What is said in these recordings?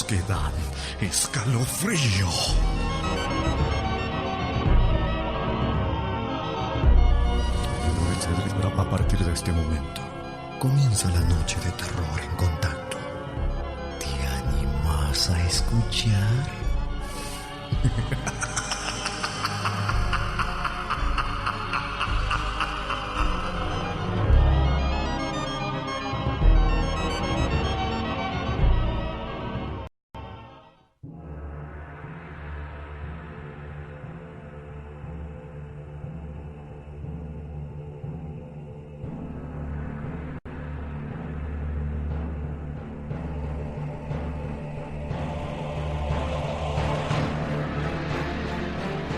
que dan escalofrío. A partir de este momento, comienza la noche de terror en Contacto. ¿Te animas a escuchar?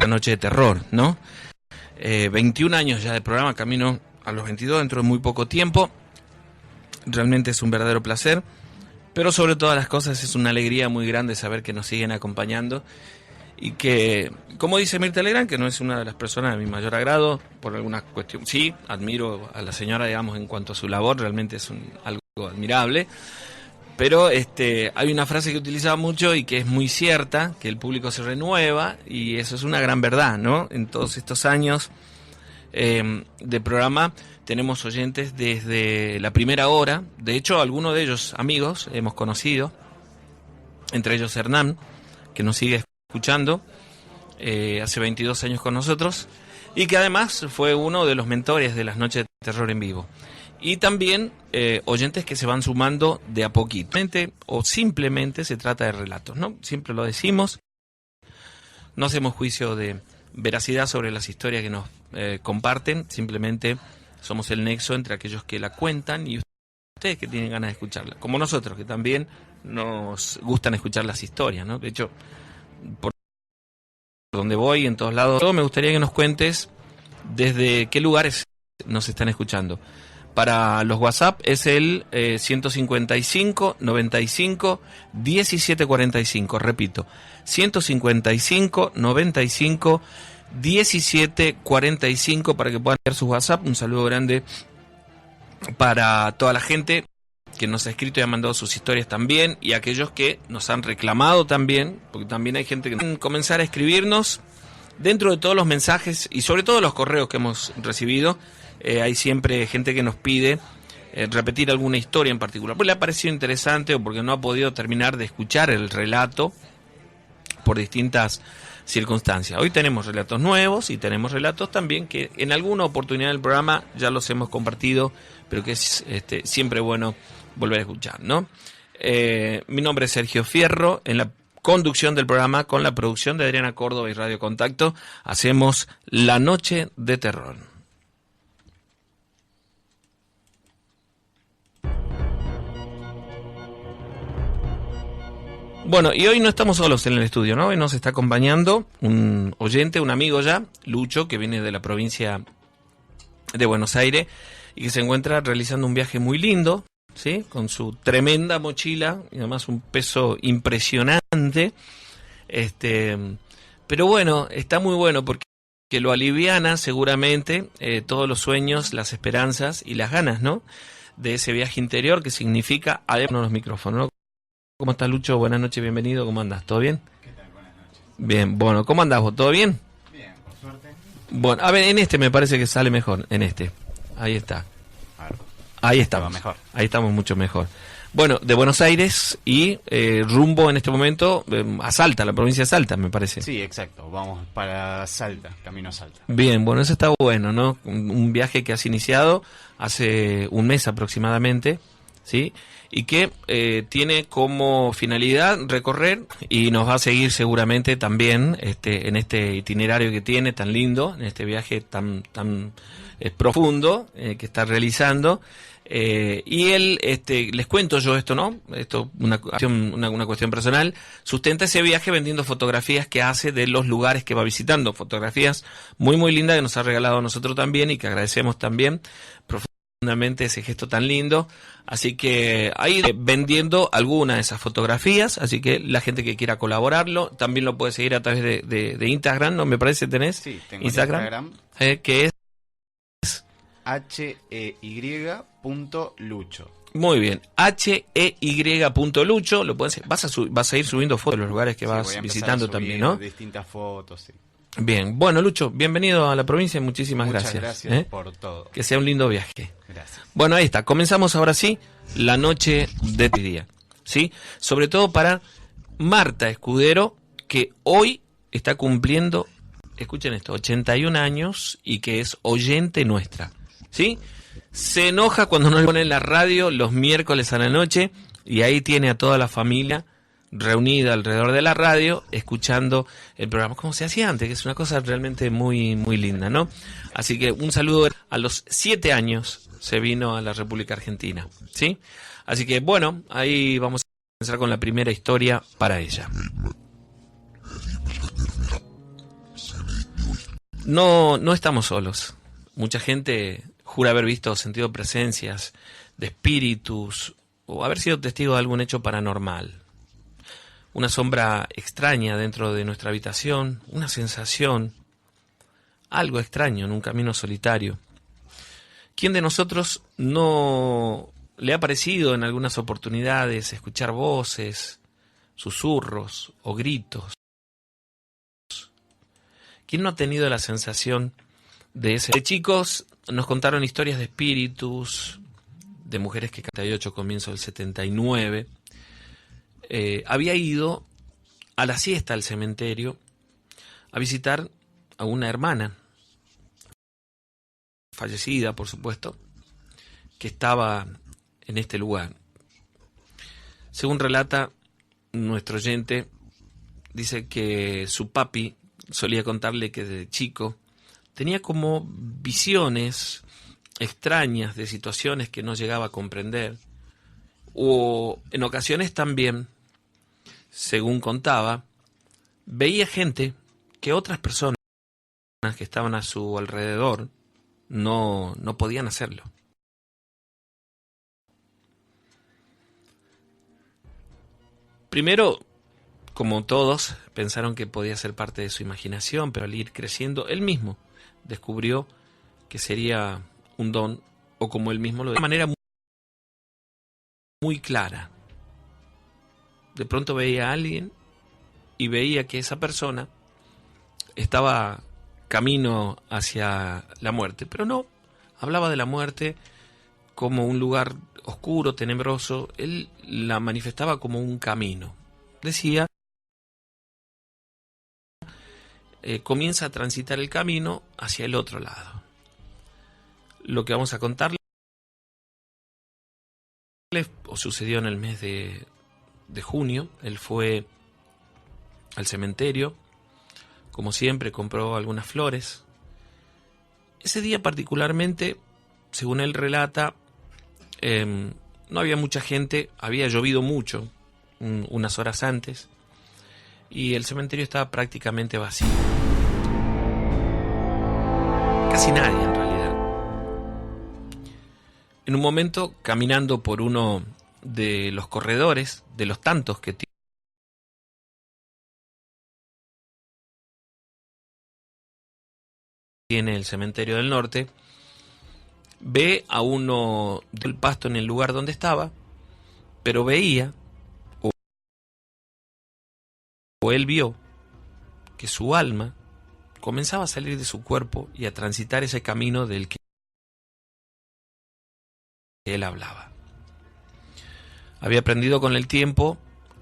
Noche de terror, ¿no? 21 años ya de programa, camino a los 22 dentro de muy poco tiempo. Realmente es un verdadero placer, pero sobre todas las cosas es una alegría muy grande saber que nos siguen acompañando y que, como dice Mirta Legrand, que no es una de las personas de mi mayor agrado por alguna cuestión. Sí, admiro a la señora, digamos, en cuanto a su labor, realmente es algo admirable. Pero hay una frase que utilizaba mucho y que es muy cierta, que el público se renueva, y eso es una gran verdad, ¿no? En todos estos años de programa tenemos oyentes desde la primera hora. De hecho, algunos de ellos amigos hemos conocido, entre ellos Hernán, que nos sigue escuchando hace 22 años con nosotros, y que además fue uno de los mentores de las noches de terror en vivo. Y también oyentes que se van sumando de a poquito. O simplemente se trata de relatos, ¿no? Siempre lo decimos. No hacemos juicio de veracidad sobre las historias que nos comparten. Simplemente somos el nexo entre aquellos que la cuentan y ustedes que tienen ganas de escucharla. Como nosotros, que también nos gustan escuchar las historias, ¿no? De hecho, por donde voy, en todos lados, me gustaría que nos cuentes desde qué lugares nos están escuchando. Para los WhatsApp es el 155 95 17 45. Repito, 155 95 17 45 para que puedan ver sus WhatsApp. Un saludo grande para toda la gente que nos ha escrito y ha mandado sus historias también, y aquellos que nos han reclamado también, porque también hay gente que quiere comenzar a escribirnos dentro de todos los mensajes y sobre todo los correos que hemos recibido. Hay siempre gente que nos pide repetir alguna historia en particular, pues le ha parecido interesante o porque no ha podido terminar de escuchar el relato por distintas circunstancias. Hoy tenemos relatos nuevos y tenemos relatos también que en alguna oportunidad del programa ya los hemos compartido, pero que es siempre bueno volver a escuchar, ¿no? Mi nombre es Sergio Fierro, en la conducción del programa con la producción de Adriana Córdoba y Radio Contacto hacemos La Noche de Terror. Bueno, y hoy no estamos solos en el estudio, ¿no? Hoy nos está acompañando un oyente, un amigo ya, Lucho, que viene de la provincia de Buenos Aires y que se encuentra realizando un viaje muy lindo, ¿sí? Con su tremenda mochila y además un peso impresionante. Pero bueno, está muy bueno porque lo aliviana seguramente todos los sueños, las esperanzas y las ganas, ¿no? De ese viaje interior que significa, además los micrófonos, ¿no? ¿Cómo estás, Lucho? Buenas noches, bienvenido. ¿Cómo andas? ¿Todo bien? ¿Qué tal? Buenas noches. Bien, bueno, ¿cómo andás vos? ¿Todo bien? Bien, por suerte. Bueno, a ver, en este me parece que sale mejor, en este. Ahí está. A ver. Ahí estamos. Mejor. Ahí estamos mucho mejor. Bueno, de Buenos Aires y rumbo en este momento a Salta, la provincia de Salta, me parece. Sí, exacto. Vamos para Salta, camino a Salta. Bien, bueno, eso está bueno, ¿no? Un viaje que has iniciado hace un mes aproximadamente, ¿sí? Y que tiene como finalidad recorrer y nos va a seguir seguramente también en este itinerario que tiene tan lindo, en este viaje tan profundo que está realizando. Y él, les cuento yo esto, ¿no? Esto una cuestión personal. Sustenta ese viaje vendiendo fotografías que hace de los lugares que va visitando. Fotografías muy, muy lindas que nos ha regalado a nosotros también y que agradecemos también profundamente ese gesto tan lindo. Así que ahí vendiendo alguna de esas fotografías. Así que la gente que quiera colaborarlo también lo puede seguir a través de Instagram, ¿no? Me parece tenés. Sí, tengo Instagram. Instagram. Que es HEY.lucho. Muy bien, HEY.lucho, vas a ir subiendo fotos de los lugares que Sí, voy vas a empezar visitando a subir también, ¿no? distintas fotos, sí. Bien, bueno, Lucho, bienvenido a la provincia y muchísimas Muchas gracias. gracias por todo. Que sea un lindo viaje. Gracias. Bueno, ahí está, comenzamos ahora sí la noche de este día, ¿sí? Sobre todo para Marta Escudero, que hoy está cumpliendo, escuchen esto, 81 años y que es oyente nuestra, ¿sí? Se enoja cuando no le ponen la radio los miércoles a la noche y ahí tiene a toda la familia reunida alrededor de la radio escuchando el programa como se hacía antes, que es una cosa realmente muy muy linda, ¿no? Así que un saludo. A los 7 años se vino a la República Argentina, ¿sí? Así que bueno, ahí vamos a comenzar con la primera historia para ella. No estamos solos. Mucha gente jura haber visto o sentido presencias de espíritus o haber sido testigo de algún hecho paranormal. Una sombra extraña dentro de nuestra habitación, una sensación, algo extraño en un camino solitario. ¿Quién de nosotros no le ha parecido en algunas oportunidades escuchar voces, susurros o gritos? ¿Quién no ha tenido la sensación de ese? De chicos nos contaron historias de espíritus, de mujeres que 78 comienzo del 79. Había ido a la siesta al cementerio a visitar a una hermana, fallecida por supuesto, que estaba en este lugar. Según relata nuestro oyente, dice que su papi solía contarle que de chico tenía como visiones extrañas de situaciones que no llegaba a comprender, o en ocasiones también, según contaba, veía gente que otras personas que estaban a su alrededor no podían hacerlo. Primero, como todos, pensaron que podía ser parte de su imaginación, pero al ir creciendo, él mismo descubrió que sería un don, o como él mismo lo decía, de una manera muy clara. De pronto veía a alguien y veía que esa persona estaba camino hacia la muerte, pero no hablaba de la muerte como un lugar oscuro, tenebroso. Él la manifestaba como un camino. Decía, comienza a transitar el camino hacia el otro lado. Lo que vamos a contarle sucedió en el mes de junio. Él fue al cementerio, como siempre, compró algunas flores. Ese día particularmente, según él relata, no había mucha gente, había llovido mucho unas horas antes y el cementerio estaba prácticamente vacío. Casi nadie en realidad. En un momento, caminando por uno de los corredores, de los tantos que tiene el cementerio del norte, ve a uno del pasto en el lugar donde estaba, pero veía, o él vio, que su alma comenzaba a salir de su cuerpo y a transitar ese camino del que él hablaba. Había aprendido con el tiempo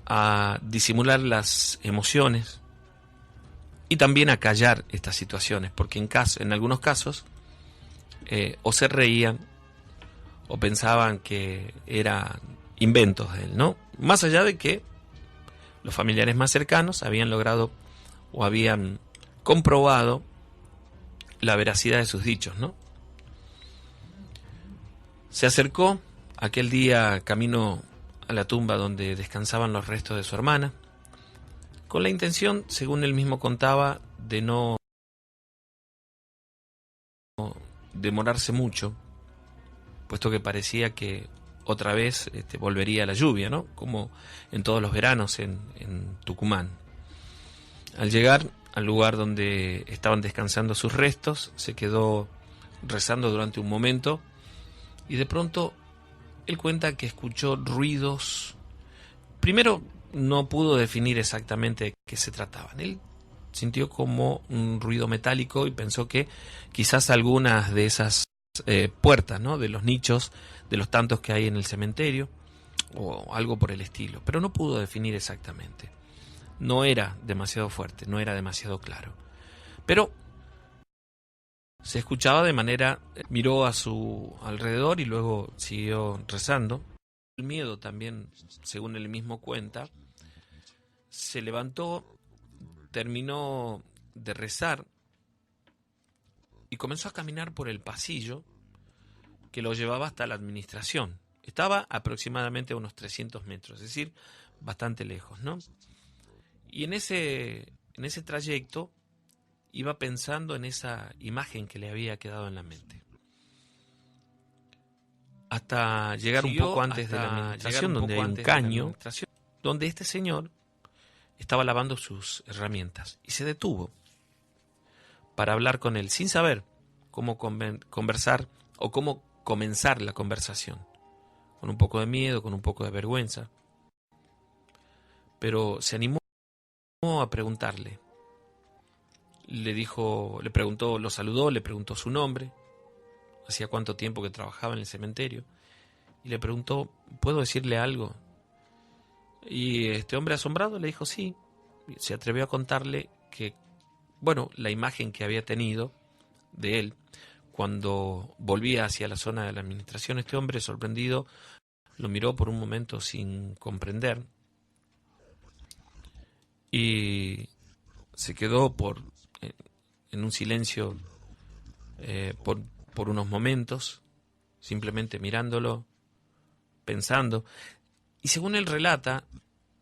a disimular las emociones y también a callar estas situaciones, porque en algunos casos o se reían o pensaban que eran inventos de él, ¿no? Más allá de que los familiares más cercanos habían logrado o habían comprobado la veracidad de sus dichos, ¿no? Se acercó aquel día camino a la tumba donde descansaban los restos de su hermana, con la intención, según él mismo contaba, de no demorarse mucho, puesto que parecía que otra vez volvería la lluvia, ¿no? Como en todos los veranos en Tucumán. Al llegar al lugar donde estaban descansando sus restos, se quedó rezando durante un momento, y de pronto él cuenta que escuchó ruidos. Primero no pudo definir exactamente de qué se trataban. Él sintió como un ruido metálico y pensó que quizás algunas de esas puertas, ¿no?, de los nichos, de los tantos que hay en el cementerio, o algo por el estilo, pero no pudo definir exactamente. No era demasiado fuerte, no era demasiado claro. Pero se escuchaba de manera, miró a su alrededor y luego siguió rezando. El miedo también, según él mismo cuenta, se levantó, terminó de rezar y comenzó a caminar por el pasillo que lo llevaba hasta la administración. Estaba aproximadamente a unos 300 metros, es decir, bastante lejos, ¿no? Y en ese trayecto iba pensando en esa imagen que le había quedado en la mente. Hasta llegar un poco antes de la administración, donde hay un caño, donde este señor estaba lavando sus herramientas y se detuvo para hablar con él, sin saber cómo conversar o cómo comenzar la conversación, con un poco de miedo, con un poco de vergüenza, pero se animó a preguntarle. Le preguntó, lo saludó, le preguntó su nombre, hacía cuánto tiempo que trabajaba en el cementerio, y le preguntó, ¿puedo decirle algo? Y este hombre asombrado le dijo sí. Se atrevió a contarle que, bueno, la imagen que había tenido de él cuando volvía hacia la zona de la administración. Este hombre, sorprendido, lo miró por un momento sin comprender y se quedó en un silencio por unos momentos, simplemente mirándolo, pensando. Y según él relata,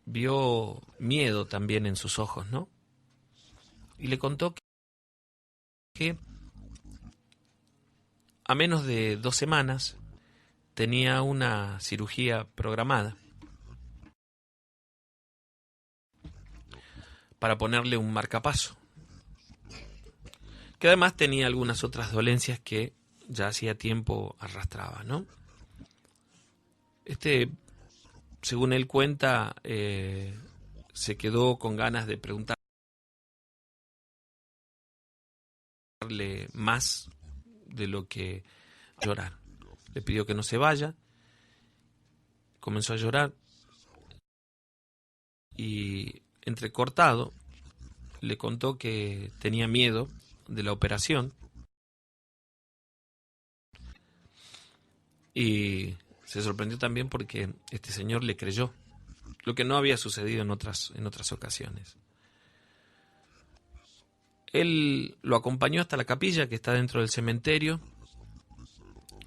vio miedo también en sus ojos, ¿no? Y le contó que a menos de 2 semanas tenía una cirugía programada para ponerle un marcapaso, que además tenía algunas otras dolencias que ya hacía tiempo arrastraba, ¿no? Según él cuenta, se quedó con ganas de preguntarle más de lo que llorar. Le pidió que no se vaya, comenzó a llorar y, entrecortado, le contó que tenía miedo de la operación y se sorprendió también porque este señor le creyó, lo que no había sucedido en otras ocasiones. Él lo acompañó hasta la capilla que está dentro del cementerio.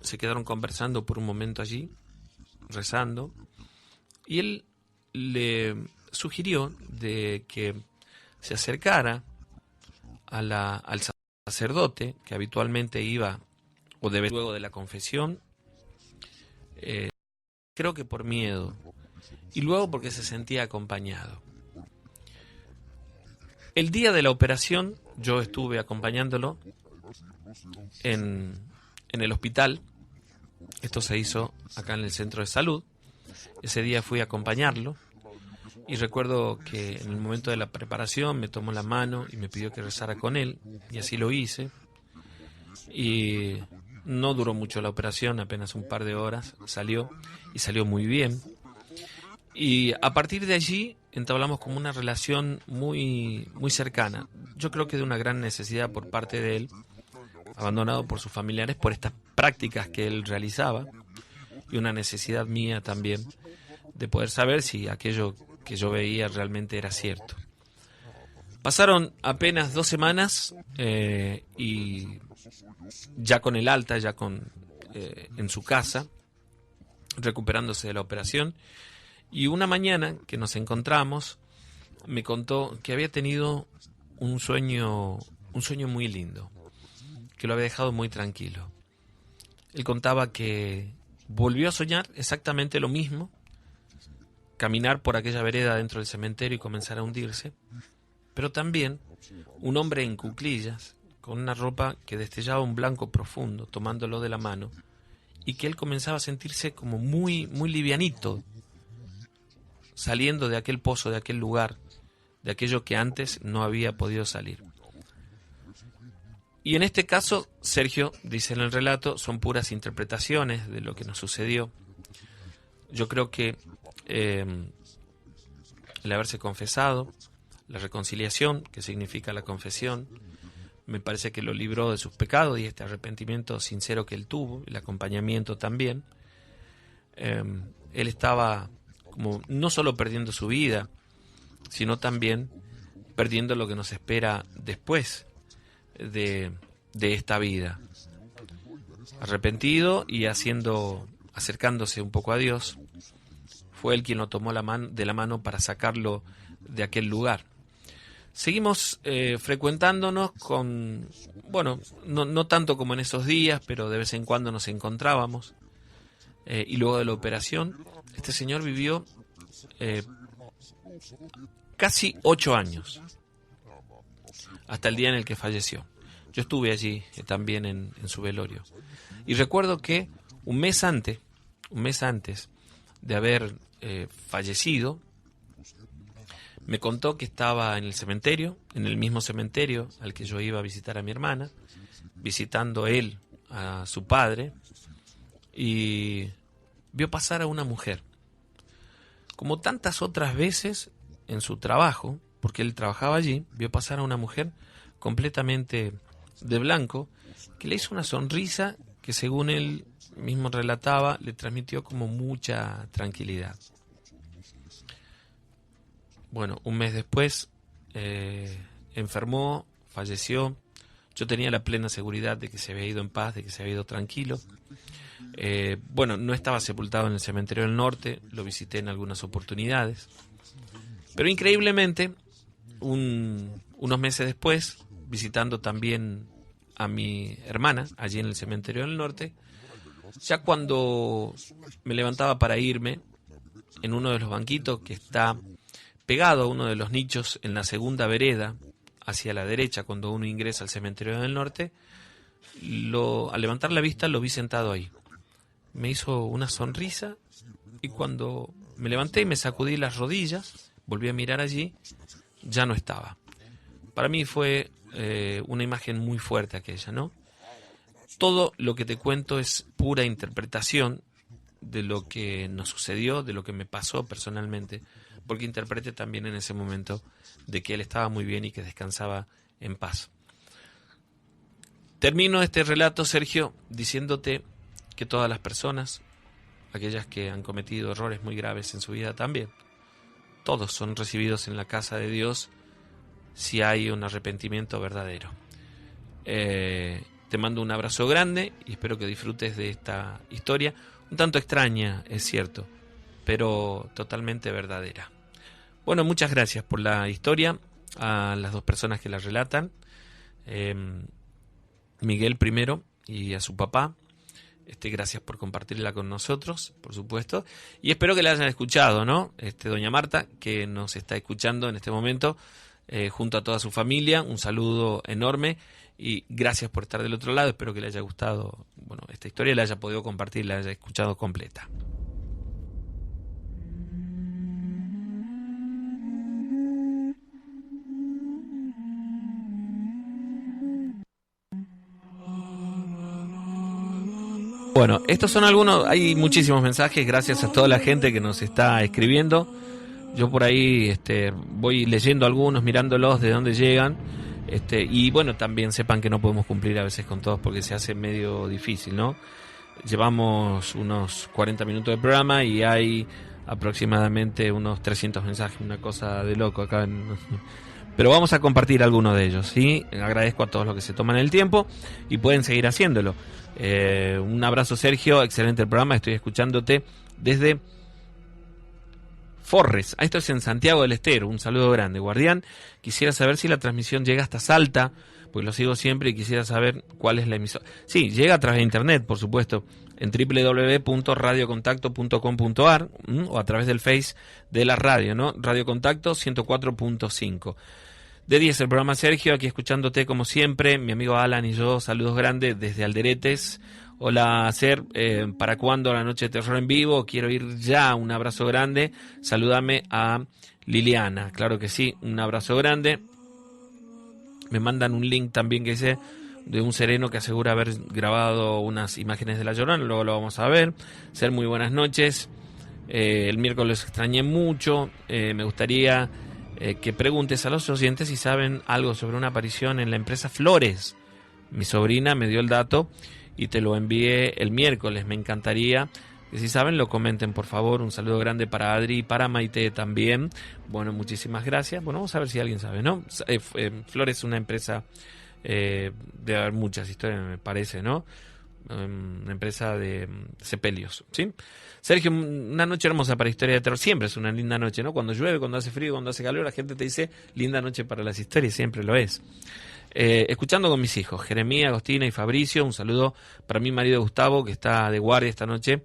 Se quedaron conversando por un momento allí, rezando, y él le sugirió de que se acercara al sacerdote que habitualmente iba o debe luego de la confesión, creo que por miedo, y luego porque se sentía acompañado. El día de la operación yo estuve acompañándolo en el hospital. Esto se hizo acá en el centro de salud. Ese día fui a acompañarlo y recuerdo que en el momento de la preparación me tomó la mano y me pidió que rezara con él, y así lo hice. Y no duró mucho la operación, apenas un par de horas, salió muy bien. Y a partir de allí entablamos como una relación muy, muy cercana. Yo creo que de una gran necesidad por parte de él, abandonado por sus familiares por estas prácticas que él realizaba, y una necesidad mía también de poder saber si aquello que yo veía realmente era cierto. Pasaron apenas 2 semanas y ya con el alta, en su casa, recuperándose de la operación. Y una mañana que nos encontramos, me contó que había tenido un sueño muy lindo, que lo había dejado muy tranquilo. Él contaba que volvió a soñar exactamente lo mismo, caminar por aquella vereda dentro del cementerio y comenzar a hundirse, pero también un hombre en cuclillas, con una ropa que destellaba un blanco profundo, tomándolo de la mano, y que él comenzaba a sentirse como muy, muy livianito, saliendo de aquel pozo, de aquel lugar, de aquello que antes no había podido salir. Y en este caso, Sergio, dice en el relato, son puras interpretaciones de lo que nos sucedió. Yo creo que el haberse confesado, la reconciliación, que significa la confesión, me parece que lo libró de sus pecados y este arrepentimiento sincero que él tuvo, el acompañamiento también. Él estaba como no solo perdiendo su vida, sino también perdiendo lo que nos espera después de esta vida. Arrepentido y acercándose un poco a Dios, fue él quien lo tomó de la mano para sacarlo de aquel lugar. Seguimos frecuentándonos con, bueno, no tanto como en esos días, pero de vez en cuando nos encontrábamos. Y luego de la operación, este señor vivió casi 8 años, hasta el día en el que falleció. Yo estuve allí también en su velorio. Y recuerdo que un mes antes de haber fallecido, me contó que estaba en el cementerio, en el mismo cementerio al que yo iba a visitar a mi hermana, visitando él a su padre, y vio pasar a una mujer. Como tantas otras veces en su trabajo, porque él trabajaba allí, vio pasar a una mujer completamente de blanco, que le hizo una sonrisa que, según él mismo relataba, le transmitió como mucha tranquilidad. Bueno, un mes después enfermó, falleció. Yo tenía la plena seguridad de que se había ido en paz, de que se había ido tranquilo. Bueno, no estaba sepultado en el cementerio del norte, lo visité en algunas oportunidades. Pero increíblemente, unos meses después, visitando también a mi hermana, allí en el cementerio del norte, ya cuando me levantaba para irme, en uno de los banquitos que está pegado a uno de los nichos en la segunda vereda, hacia la derecha, cuando uno ingresa al cementerio del norte, al levantar la vista lo vi sentado ahí. Me hizo una sonrisa y cuando me levanté y me sacudí las rodillas, volví a mirar allí, ya no estaba. Para mí fue una imagen muy fuerte aquella, ¿no? Todo lo que te cuento es pura interpretación de lo que nos sucedió, de lo que me pasó personalmente, porque interpreté también en ese momento de que él estaba muy bien y que descansaba en paz. Termino este relato, Sergio, diciéndote que todas las personas, aquellas que han cometido errores muy graves en su vida también, todos son recibidos en la casa de Dios si hay un arrepentimiento verdadero. Te mando un abrazo grande y espero que disfrutes de esta historia, un tanto extraña, es cierto, pero totalmente verdadera. Bueno, muchas gracias por la historia a las dos personas que la relatan, Miguel primero y a su papá. Gracias por compartirla con nosotros, por supuesto, y espero que la hayan escuchado, ¿no? Doña Marta, que nos está escuchando en este momento, junto a toda su familia, un saludo enorme y gracias por estar del otro lado. Espero que le haya gustado, bueno, esta historia, la haya podido compartir, la haya escuchado completa. Bueno, estos son algunos, hay muchísimos mensajes, gracias a toda la gente que nos está escribiendo. Yo por ahí voy leyendo algunos, mirándolos de dónde llegan. Y bueno, también sepan que no podemos cumplir a veces con todos porque se hace medio difícil, ¿no? Llevamos unos 40 minutos de programa y hay aproximadamente unos 300 mensajes, una cosa de loco acá. Pero vamos a compartir algunos de ellos, ¿sí? Agradezco a todos los que se toman el tiempo y pueden seguir haciéndolo. Un abrazo, Sergio, excelente el programa, estoy escuchándote desde Forres. Esto es en Santiago del Estero, un saludo grande, Guardián. Quisiera saber si la transmisión llega hasta Salta, pues lo sigo siempre y quisiera saber cuál es la emisora. Sí, llega a través de internet, por supuesto, en www.radiocontacto.com.ar o a través del Face de la radio, ¿no? Radio Contacto 104.5. De 10 el programa Sergio, aquí escuchándote como siempre, mi amigo Alan y yo, saludos grandes desde Alderetes. Hola, Ser, ¿para cuándo la noche de terror en vivo? Quiero ir ya, un abrazo grande. Salúdame a Liliana, claro que sí, un abrazo grande. Me mandan un link también que dice de un sereno que asegura haber grabado unas imágenes de La Llorona, luego lo vamos a ver. Ser, muy buenas noches. El miércoles extrañé mucho, me gustaría que preguntes a los oyentes si saben algo sobre una aparición en la empresa Flores. Mi sobrina me dio el dato y te lo envié el miércoles. Me encantaría que si saben lo comenten, por favor. Un saludo grande para Adri y para Maite también. Bueno, muchísimas gracias. Bueno, vamos a ver si alguien sabe, ¿no? Flores es una empresa, debe haber muchas historias, me parece, ¿no? Una empresa de sepelios, ¿sí? Sergio, una noche hermosa para historia de terror. Siempre es una linda noche, ¿no? Cuando llueve, cuando hace frío, cuando hace calor, la gente te dice linda noche para las historias, siempre lo es. Escuchando con mis hijos, Jeremía, Agostina y Fabricio. Un saludo para mi marido Gustavo, que está de guardia esta noche.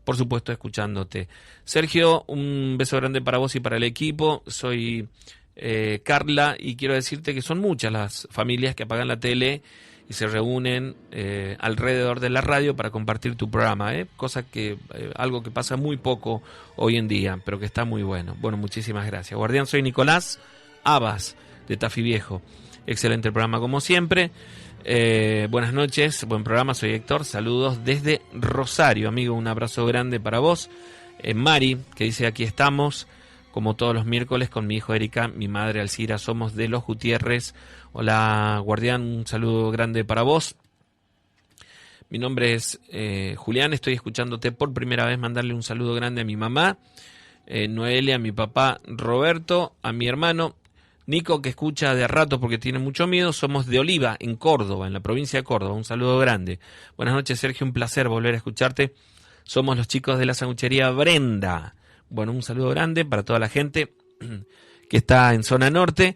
Por supuesto, escuchándote. Sergio, un beso grande para vos y para el equipo. Soy Carla y quiero decirte que son muchas las familias que apagan la tele y se reúnen alrededor de la radio para compartir tu programa, cosa que algo que pasa muy poco hoy en día, pero que está muy bueno. Bueno, muchísimas gracias. Guardián, soy Nicolás Abas de Tafí Viejo. Excelente programa como siempre. Buenas noches, buen programa, soy Héctor, saludos desde Rosario, amigo, un abrazo grande para vos. Mari, que dice aquí estamos, como todos los miércoles, con mi hijo Erika, mi madre Alcira, somos de Los Gutiérrez. Hola, Guardián, un saludo grande para vos. Mi nombre es Julián, estoy escuchándote por primera vez, mandarle un saludo grande a mi mamá, Noelia, a mi papá Roberto, a mi hermano Nico, que escucha de a rato porque tiene mucho miedo. Somos de Oliva, en Córdoba, en la provincia de Córdoba. Un saludo grande. Buenas noches, Sergio, un placer volver a escucharte. Somos los chicos de la sanguchería Brenda. Bueno, un saludo grande para toda la gente que está en zona norte.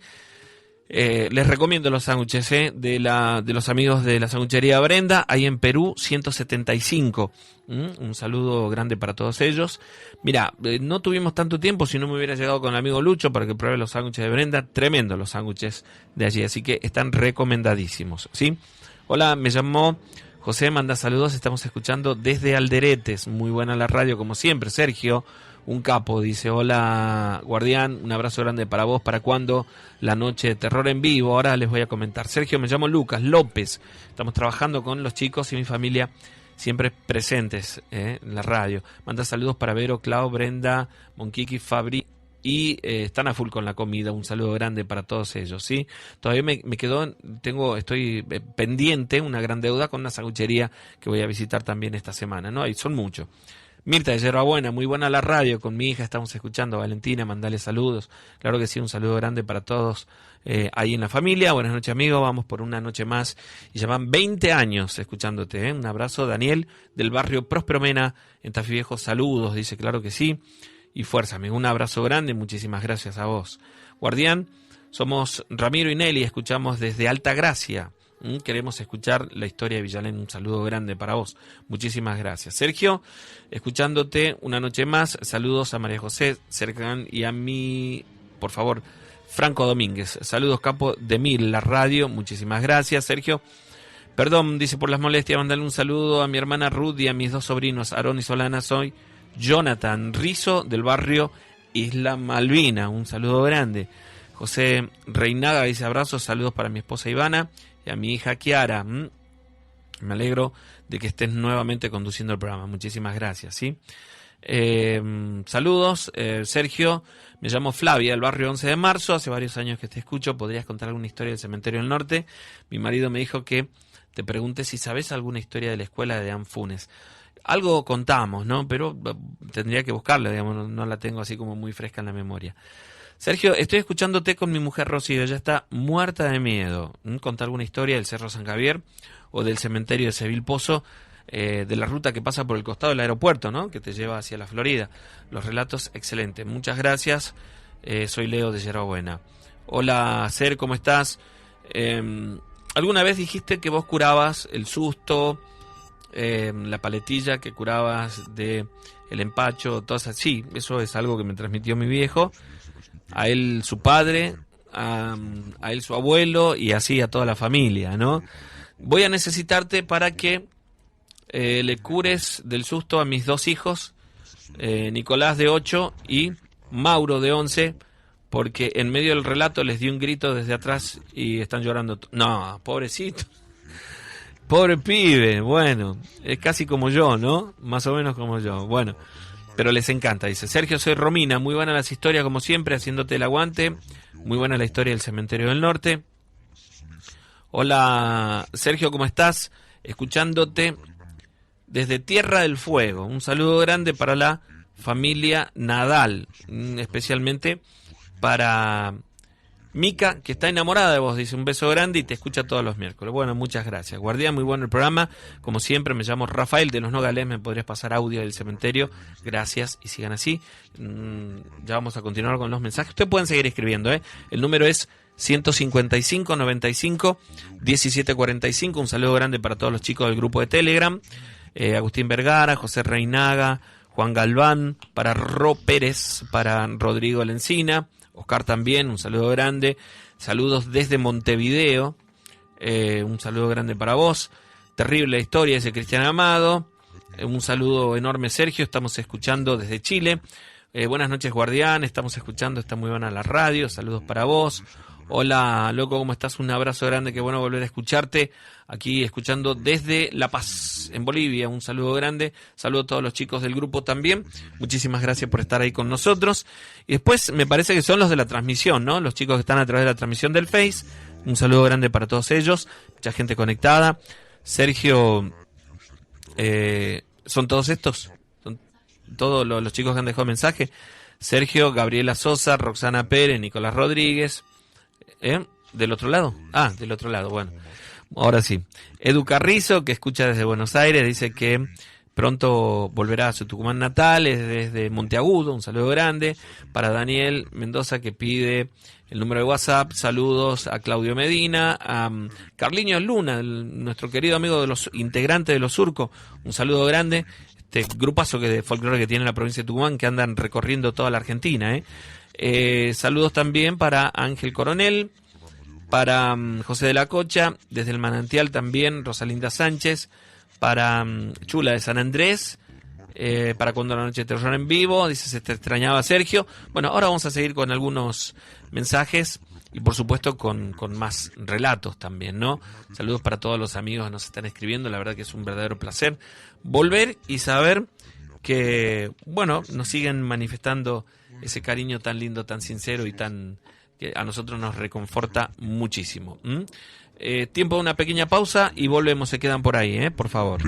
Les recomiendo los sándwiches de los amigos de la sanguchería Brenda, ahí en Perú 175. Un saludo grande para todos ellos. Mira, no tuvimos tanto tiempo, si no me hubiera llegado con el amigo Lucho para que pruebe los sándwiches de Brenda. Tremendos los sándwiches de allí, así que están recomendadísimos, ¿sí? Hola, me llamó José, manda saludos, estamos escuchando desde Alderetes. Muy buena la radio como siempre, Sergio. Un capo, dice, hola Guardián, un abrazo grande para vos. ¿Para cuándo la noche de terror en vivo? Ahora les voy a comentar. Sergio, me llamo Lucas López, estamos trabajando con los chicos y mi familia siempre presentes en la radio. Manda saludos para Vero, Clau, Brenda, Monquiqui, Fabri y están a full con la comida. Un saludo grande para todos ellos, ¿sí? Todavía me quedó, estoy pendiente, una gran deuda con una sanguchería que voy a visitar también esta semana, ¿no? Ahí son muchos. Mirta de Yerbabuena, muy buena la radio, con mi hija estamos escuchando. Valentina, mandale saludos. Claro que sí, un saludo grande para todos ahí en la familia. Buenas noches, amigo, vamos por una noche más. Y ya van 20 años escuchándote, ¿eh? Un abrazo, Daniel, del barrio Próspero Mena, en Tafí Viejo, saludos, dice, claro que sí. Y fuerza, amigo, un abrazo grande, muchísimas gracias a vos. Guardián, somos Ramiro y Nelly, escuchamos desde Alta Gracia. Queremos escuchar la historia de Villalén. Un saludo grande para vos. Muchísimas gracias. Sergio, escuchándote una noche más. Saludos a María José Cercán y a mí, por favor, Franco Domínguez. Saludos, capo de Mil, la radio. Muchísimas gracias, Sergio. Perdón, dice, por las molestias, mandarle un saludo a mi hermana Ruth y a mis dos sobrinos, Aarón y Solana. Soy Jonathan Rizo, del barrio Isla Malvina. Un saludo grande. José Reinaga dice, abrazos, saludos para mi esposa Ivana y a mi hija Kiara. Me alegro de que estés nuevamente conduciendo el programa. Muchísimas gracias, ¿sí? Saludos, Sergio. Me llamo Flavia, del barrio 11 de marzo. Hace varios años que te escucho. ¿Podrías contar alguna historia del cementerio del norte? Mi marido me dijo que te pregunte si sabes alguna historia de la escuela de Anfunes. Algo contamos, ¿no? Pero tendría que buscarla, digamos, no la tengo así como muy fresca en la memoria. Sergio, estoy escuchándote con mi mujer Rocío, ella está muerta de miedo. Contar alguna historia del Cerro San Javier o del cementerio de Seville Pozo, de la ruta que pasa por el costado del aeropuerto, ¿no? Que te lleva hacia la Florida. Los relatos excelentes. Muchas gracias. Soy Leo de Yerbabuena. Hola, Ser, ¿cómo estás? ¿Alguna vez dijiste que vos curabas el susto, la paletilla, que curabas de el empacho, todas así? Sí, eso es algo que me transmitió mi viejo. A él, su padre, a él su abuelo y así a toda la familia, ¿no? Voy a necesitarte para que le cures del susto a mis 2 hijos, Nicolás de 8 y Mauro de 11, porque en medio del relato les di un grito desde atrás y están llorando. No, pobrecito. Pobre pibe, bueno, es casi como yo, ¿no? Más o menos como yo, bueno, pero les encanta. Dice, Sergio, soy Romina, muy buenas las historias como siempre, haciéndote el aguante, muy buena la historia del Cementerio del Norte. Hola, Sergio, ¿cómo estás? Escuchándote desde Tierra del Fuego, un saludo grande para la familia Nadal, especialmente para Mica, que está enamorada de vos, dice, un beso grande y te escucha todos los miércoles. Bueno, muchas gracias. Guardián, muy bueno el programa. Como siempre, me llamo Rafael de Los Nogales, me podrías pasar audio del cementerio. Gracias y sigan así. Ya vamos a continuar con los mensajes. Ustedes pueden seguir escribiendo, ¿eh? El número es 155 95 17 45. Un saludo grande para todos los chicos del grupo de Telegram. Agustín Vergara, José Reinaga, Juan Galván, para Ro Pérez, para Rodrigo Lencina, Oscar también, un saludo grande. Saludos desde Montevideo, un saludo grande para vos. Terrible historia, dice Cristian Amado. Un saludo enorme, Sergio, estamos escuchando desde Chile. Buenas noches, Guardián, estamos escuchando, está muy buena la radio, saludos para vos. Hola, loco, ¿cómo estás? Un abrazo grande, qué bueno volver a escucharte. Aquí escuchando desde La Paz, en Bolivia, un saludo grande. Saludo a todos los chicos del grupo también. Muchísimas gracias por estar ahí con nosotros. Y después me parece que son los de la transmisión, ¿no? Los chicos que están a través de la transmisión del Face. Un saludo grande para todos ellos. Mucha gente conectada. Sergio, ¿son todos estos? ¿Son todos los chicos que han dejado mensaje? Sergio, Gabriela Sosa, Roxana Pérez, Nicolás Rodríguez. ¿Del otro lado? Ah, del otro lado, bueno. Ahora sí. Edu Carrizo, que escucha desde Buenos Aires, dice que pronto volverá a su Tucumán natal, es desde Monteagudo, un saludo grande. Para Daniel Mendoza, que pide el número de WhatsApp, saludos a Claudio Medina, a Carliño Luna, nuestro querido amigo de los integrantes de Los Surcos, un saludo grande. Este grupazo de folclore que tiene la provincia de Tucumán, que andan recorriendo toda la Argentina, saludos también para Ángel Coronel, para José de la Cocha, desde el Manantial también, Rosalinda Sánchez, para Chula de San Andrés, para Cuando la Noche te terror en vivo, dice se te extrañaba Sergio. Bueno, ahora vamos a seguir con algunos mensajes y por supuesto con más relatos también, ¿no? Saludos para todos los amigos que nos están escribiendo, la verdad que es un verdadero placer volver y saber que, bueno, nos siguen manifestando ese cariño tan lindo, tan sincero y tan que a nosotros nos reconforta muchísimo. Tiempo de una pequeña pausa y volvemos, se quedan por ahí, por favor.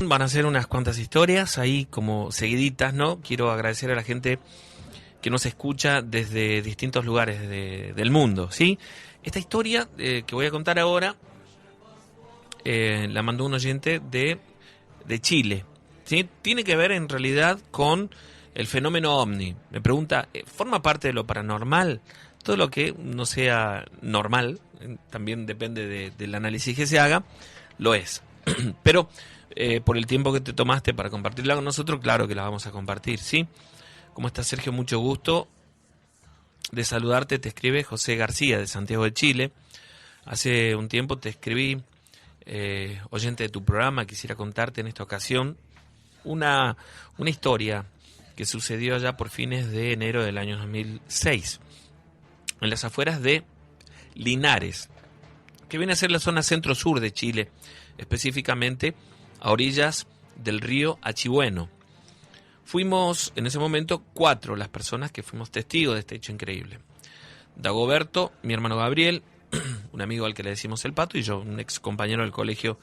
Van a ser unas cuantas historias ahí como seguiditas, ¿no? Quiero agradecer a la gente que nos escucha desde distintos lugares del mundo, ¿sí? Esta historia que voy a contar ahora la mandó un oyente de Chile, ¿sí? Tiene que ver en realidad con el fenómeno ovni. Me pregunta, ¿forma parte de lo paranormal? Todo lo que no sea normal, también depende del análisis que se haga, lo es. Pero por el tiempo que te tomaste para compartirla con nosotros, claro que la vamos a compartir, ¿sí? ¿Cómo estás, Sergio? Mucho gusto de saludarte. Te escribe José García de Santiago de Chile. Hace un tiempo te escribí, oyente de tu programa, quisiera contarte en esta ocasión una historia que sucedió allá por fines de enero del año 2006, en las afueras de Linares, que viene a ser la zona centro-sur de Chile, específicamente a orillas del río Achibueno. Fuimos en ese momento 4 las personas que fuimos testigos de este hecho increíble. Dagoberto, mi hermano Gabriel, un amigo al que le decimos el Pato, y yo, un ex compañero del colegio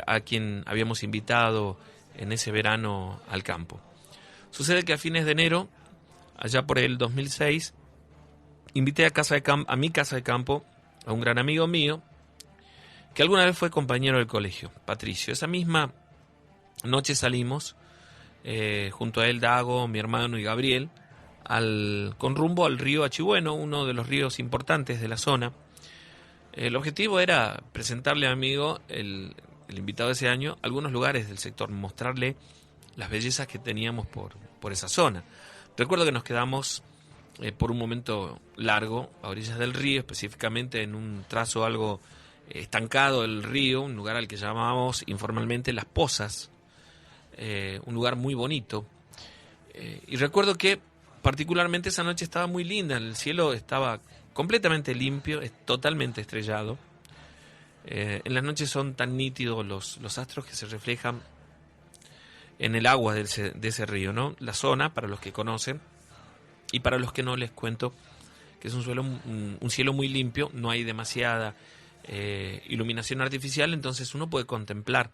a quien habíamos invitado en ese verano al campo. Sucede que a fines de enero, allá por el 2006, invité a mi casa de campo a un gran amigo mío que alguna vez fue compañero del colegio, Patricio. Esa misma noche salimos junto a él, Dago, mi hermano y Gabriel, con rumbo al río Achigüeno, uno de los ríos importantes de la zona. El objetivo era presentarle a mi amigo, el invitado de ese año, algunos lugares del sector, mostrarle las bellezas que teníamos por esa zona. Recuerdo que nos quedamos por un momento largo a orillas del río, específicamente en un trazo algo estancado del río, un lugar al que llamábamos informalmente Las Pozas, un lugar muy bonito. Y recuerdo que particularmente esa noche estaba muy linda, el cielo estaba completamente limpio, totalmente estrellado. En las noches son tan nítidos los astros que se reflejan en el agua de ese río, ¿no? La zona, para los que conocen, y para los que no, les cuento que es un cielo muy limpio, no hay demasiada iluminación artificial, entonces uno puede contemplar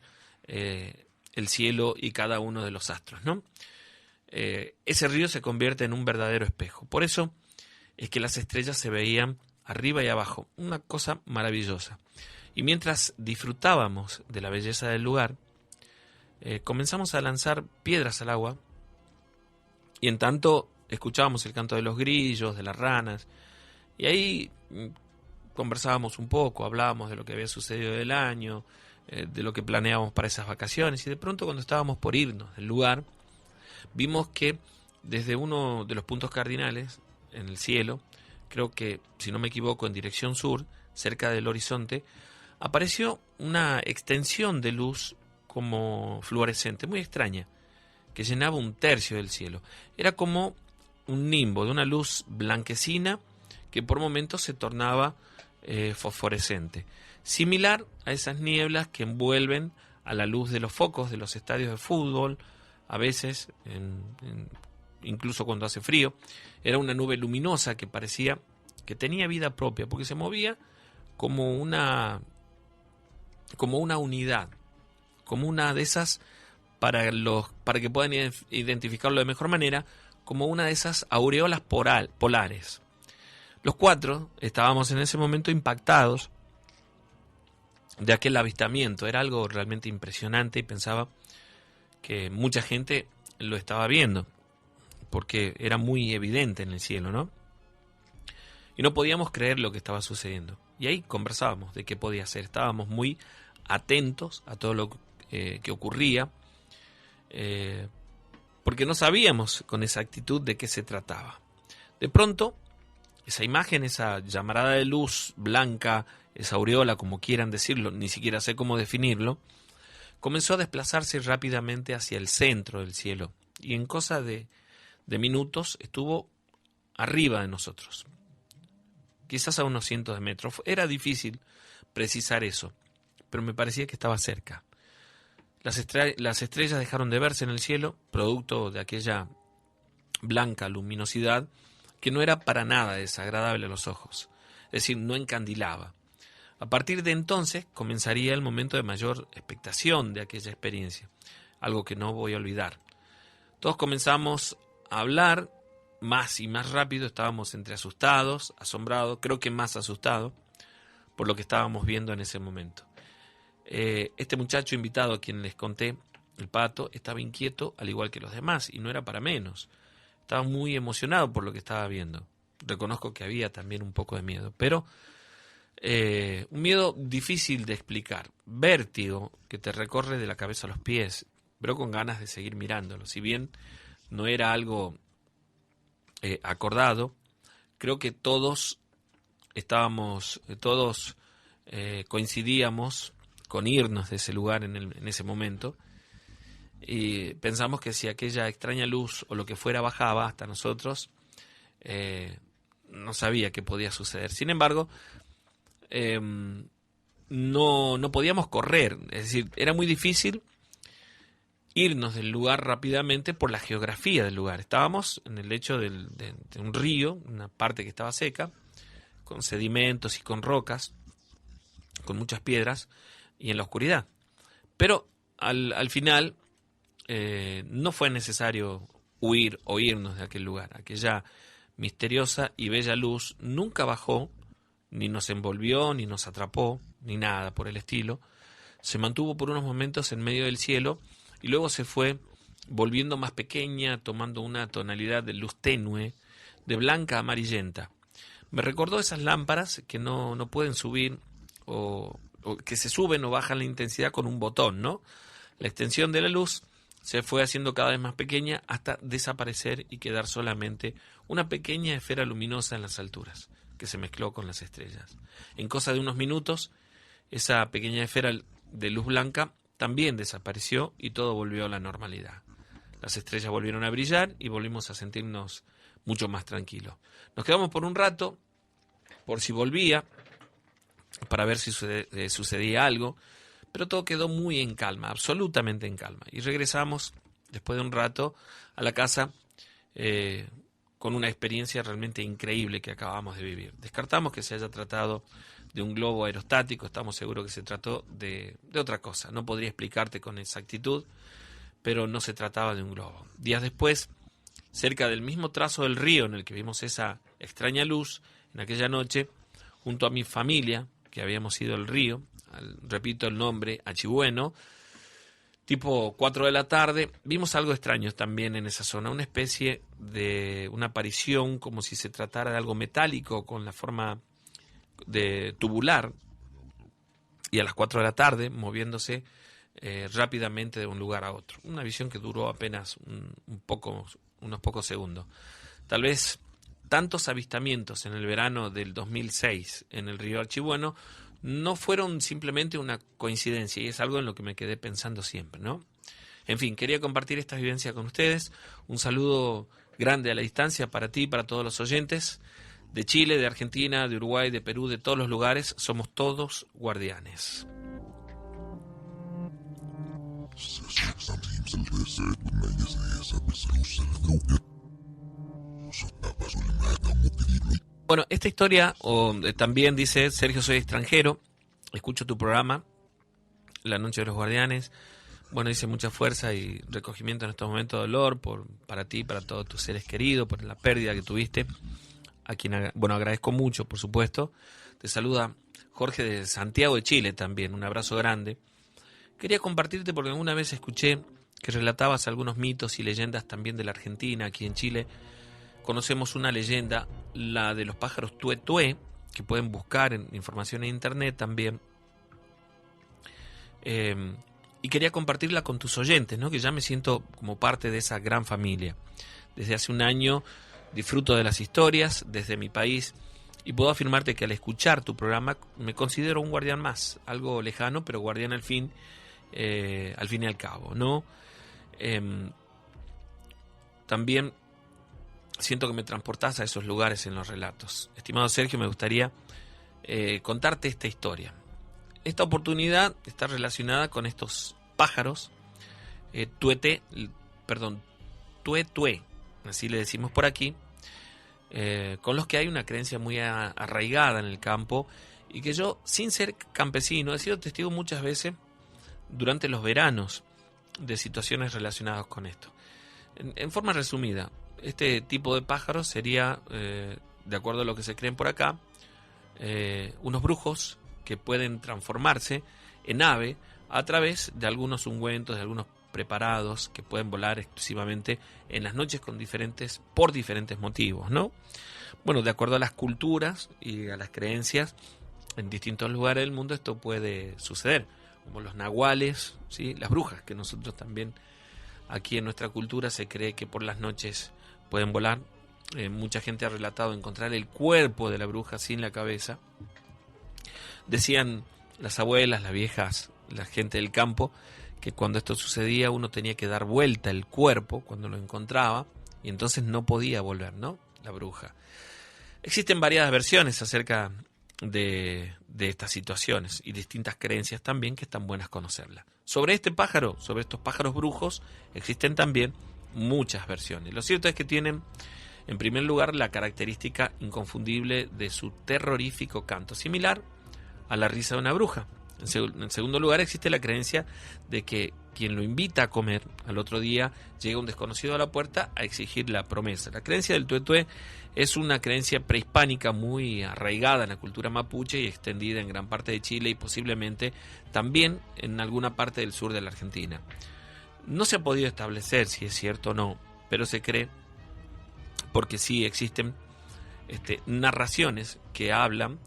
el cielo y cada uno de los astros, ¿no? Ese río se convierte en un verdadero espejo. Por eso es que las estrellas se veían arriba y abajo, una cosa maravillosa. Y mientras disfrutábamos de la belleza del lugar, comenzamos a lanzar piedras al agua, y en tanto escuchábamos el canto de los grillos, de las ranas, y ahí conversábamos un poco, hablábamos de lo que había sucedido del año, de lo que planeábamos para esas vacaciones, y de pronto, cuando estábamos por irnos del lugar, vimos que desde uno de los puntos cardinales en el cielo, creo que, si no me equivoco, en dirección sur, cerca del horizonte, apareció una extensión de luz como fluorescente, muy extraña, que llenaba un tercio del cielo. Era como un nimbo de una luz blanquecina que por momentos se tornaba fosforescente, similar a esas nieblas que envuelven a la luz de los focos de los estadios de fútbol, a veces, incluso cuando hace frío. Era una nube luminosa que parecía que tenía vida propia, porque se movía como una unidad, como una de esas, para que puedan identificarlo de mejor manera, como una de esas aureolas polares. Los cuatro estábamos en ese momento impactados de aquel avistamiento. Era algo realmente impresionante, y pensaba que mucha gente lo estaba viendo, porque era muy evidente en el cielo, ¿no? Y no podíamos creer lo que estaba sucediendo. Y ahí conversábamos de qué podía ser. Estábamos muy atentos a todo lo que ocurría, porque no sabíamos con exactitud de qué se trataba. De pronto, esa imagen, esa llamarada de luz blanca, esa aureola, como quieran decirlo, ni siquiera sé cómo definirlo, comenzó a desplazarse rápidamente hacia el centro del cielo, y en cosa de minutos estuvo arriba de nosotros, quizás a unos cientos de metros. Era difícil precisar eso, pero me parecía que estaba cerca. Las estrellas dejaron de verse en el cielo, producto de aquella blanca luminosidad que no era para nada desagradable a los ojos, es decir, no encandilaba. A partir de entonces comenzaría el momento de mayor expectación de aquella experiencia, algo que no voy a olvidar. Todos comenzamos a hablar más y más rápido, estábamos entre asustados, asombrados, creo que más asustados por lo que estábamos viendo en ese momento. Este muchacho invitado a quien les conté, el Pato, estaba inquieto al igual que los demás, y no era para menos. Estaba muy emocionado por lo que estaba viendo. Reconozco que había también un poco de miedo, pero un miedo difícil de explicar. Vértigo que te recorre de la cabeza a los pies, pero con ganas de seguir mirándolo. Si bien no era algo acordado, creo que todos coincidíamos con irnos de ese lugar en ese momento, y pensamos que si aquella extraña luz o lo que fuera bajaba hasta nosotros, no sabía qué podía suceder. Sin embargo, no podíamos correr, es decir, era muy difícil irnos del lugar rápidamente por la geografía del lugar. Estábamos en el lecho de un río, una parte que estaba seca, con sedimentos y con rocas, con muchas piedras, y en la oscuridad. Pero al final no fue necesario huir o irnos de aquel lugar. Aquella misteriosa y bella luz nunca bajó, ni nos envolvió, ni nos atrapó, ni nada por el estilo. Se mantuvo por unos momentos en medio del cielo, y luego se fue volviendo más pequeña, tomando una tonalidad de luz tenue, de blanca a amarillenta. Me recordó esas lámparas que no pueden subir o que se suben o bajan la intensidad con un botón, ¿no? La extensión de la luz se fue haciendo cada vez más pequeña hasta desaparecer y quedar solamente una pequeña esfera luminosa en las alturas, que se mezcló con las estrellas. En cosa de unos minutos, esa pequeña esfera de luz blanca también desapareció y todo volvió a la normalidad. Las estrellas volvieron a brillar y volvimos a sentirnos mucho más tranquilos. Nos quedamos por un rato, por si volvía, para ver si sucedía algo, pero todo quedó muy en calma, absolutamente en calma. Y regresamos, después de un rato, a la casa con una experiencia realmente increíble que acabamos de vivir. Descartamos que se haya tratado de un globo aerostático, estamos seguros que se trató de otra cosa. No podría explicarte con exactitud, pero no se trataba de un globo. Días después, cerca del mismo trazo del río en el que vimos esa extraña luz, en aquella noche, junto a mi familia, que habíamos ido al río, repito el nombre, Achibueno, tipo 4 de la tarde, vimos algo extraño también en esa zona, una especie de una aparición como si se tratara de algo metálico con la forma de tubular, y a las 4 de la tarde moviéndose rápidamente de un lugar a otro. Una visión que duró apenas unos pocos segundos. Tal vez tantos avistamientos en el verano del 2006 en el río Archibueno no fueron simplemente una coincidencia, y es algo en lo que me quedé pensando siempre, ¿no? En fin, quería compartir esta vivencia con ustedes. Un saludo grande a la distancia para ti y para todos los oyentes de Chile, de Argentina, de Uruguay, de Perú, de todos los lugares. Somos todos guardianes. Bueno, esta historia también dice: Sergio, soy extranjero, escucho tu programa, La Noche de los Guardianes. Bueno, dice mucha fuerza y recogimiento en estos momentos de dolor para ti, para todos tus seres queridos, por la pérdida que tuviste, a quien agradezco mucho, por supuesto. Te saluda Jorge de Santiago de Chile también, un abrazo grande. Quería compartirte porque alguna vez escuché que relatabas algunos mitos y leyendas también de la Argentina. Aquí en Chile conocemos una leyenda, la de los pájaros tué-tué, que pueden buscar en información en internet también. Y quería compartirla con tus oyentes, ¿no? Que ya me siento como parte de esa gran familia. Desde hace un año disfruto de las historias desde mi país y puedo afirmarte que al escuchar tu programa me considero un guardián más, algo lejano, pero guardián al fin y al cabo, ¿no? También siento que me transportás a esos lugares en los relatos. Estimado Sergio, me gustaría contarte esta historia. Esta oportunidad está relacionada con estos pájaros tué-tué, así le decimos por aquí, con los que hay una creencia muy arraigada en el campo y que yo, sin ser campesino, he sido testigo muchas veces durante los veranos de situaciones relacionadas con esto. En forma resumida, este tipo de pájaros sería, de acuerdo a lo que se creen por acá, unos brujos que pueden transformarse en ave a través de algunos ungüentos, de algunos preparados que pueden volar exclusivamente en las noches por diferentes motivos, ¿no? Bueno, de acuerdo a las culturas y a las creencias, en distintos lugares del mundo esto puede suceder, como los nahuales, ¿sí? Las brujas, que nosotros también aquí en nuestra cultura se cree que por las noches pueden volar. Mucha gente ha relatado encontrar el cuerpo de la bruja sin la cabeza. Decían las abuelas, las viejas, la gente del campo, que cuando esto sucedía uno tenía que dar vuelta el cuerpo cuando lo encontraba y entonces no podía volver, ¿no? La bruja. Existen varias versiones acerca de estas situaciones y distintas creencias también que están buenas conocerlas. Sobre este pájaro, sobre estos pájaros brujos, existen también muchas versiones. Lo cierto es que tienen, en primer lugar, la característica inconfundible de su terrorífico canto, similar a la risa de una bruja. En segundo lugar, existe la creencia de que quien lo invita a comer al otro día llega un desconocido a la puerta a exigir la promesa. La creencia del tué-tué es una creencia prehispánica muy arraigada en la cultura mapuche y extendida en gran parte de Chile y posiblemente también en alguna parte del sur de la Argentina. No se ha podido establecer si es cierto o no, pero se cree porque sí existen narraciones que hablan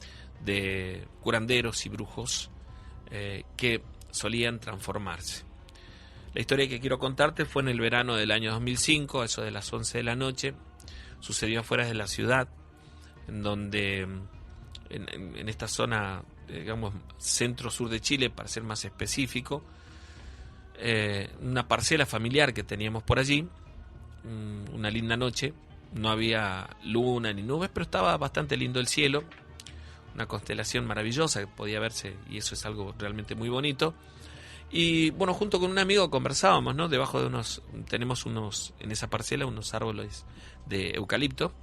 de curanderos y brujos que solían transformarse. La historia que quiero contarte fue en el verano del año 2005, a eso de las 11 de la noche. Sucedió afuera de la ciudad, en donde, en esta zona, digamos, centro-sur de Chile, para ser más específico, una parcela familiar que teníamos por allí, una linda noche. No había luna ni nubes, pero estaba bastante lindo el cielo, una constelación maravillosa que podía verse, y eso es algo realmente muy bonito. Y bueno, junto con un amigo conversábamos, ¿no? Debajo de tenemos en esa parcela unos árboles de eucalipto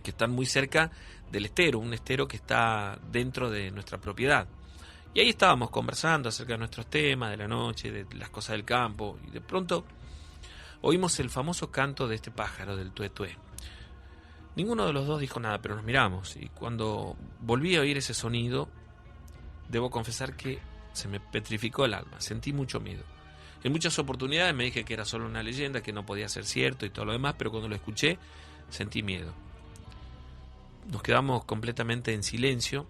que están muy cerca del estero, un estero que está dentro de nuestra propiedad. Y ahí estábamos conversando acerca de nuestros temas, de la noche, de las cosas del campo, y de pronto oímos el famoso canto de este pájaro, del tuetué. Ninguno de los dos dijo nada, pero nos miramos, y cuando volví a oír ese sonido, debo confesar que se me petrificó el alma, sentí mucho miedo. En muchas oportunidades me dije que era solo una leyenda, que no podía ser cierto y todo lo demás, pero cuando lo escuché, sentí miedo. Nos quedamos completamente en silencio.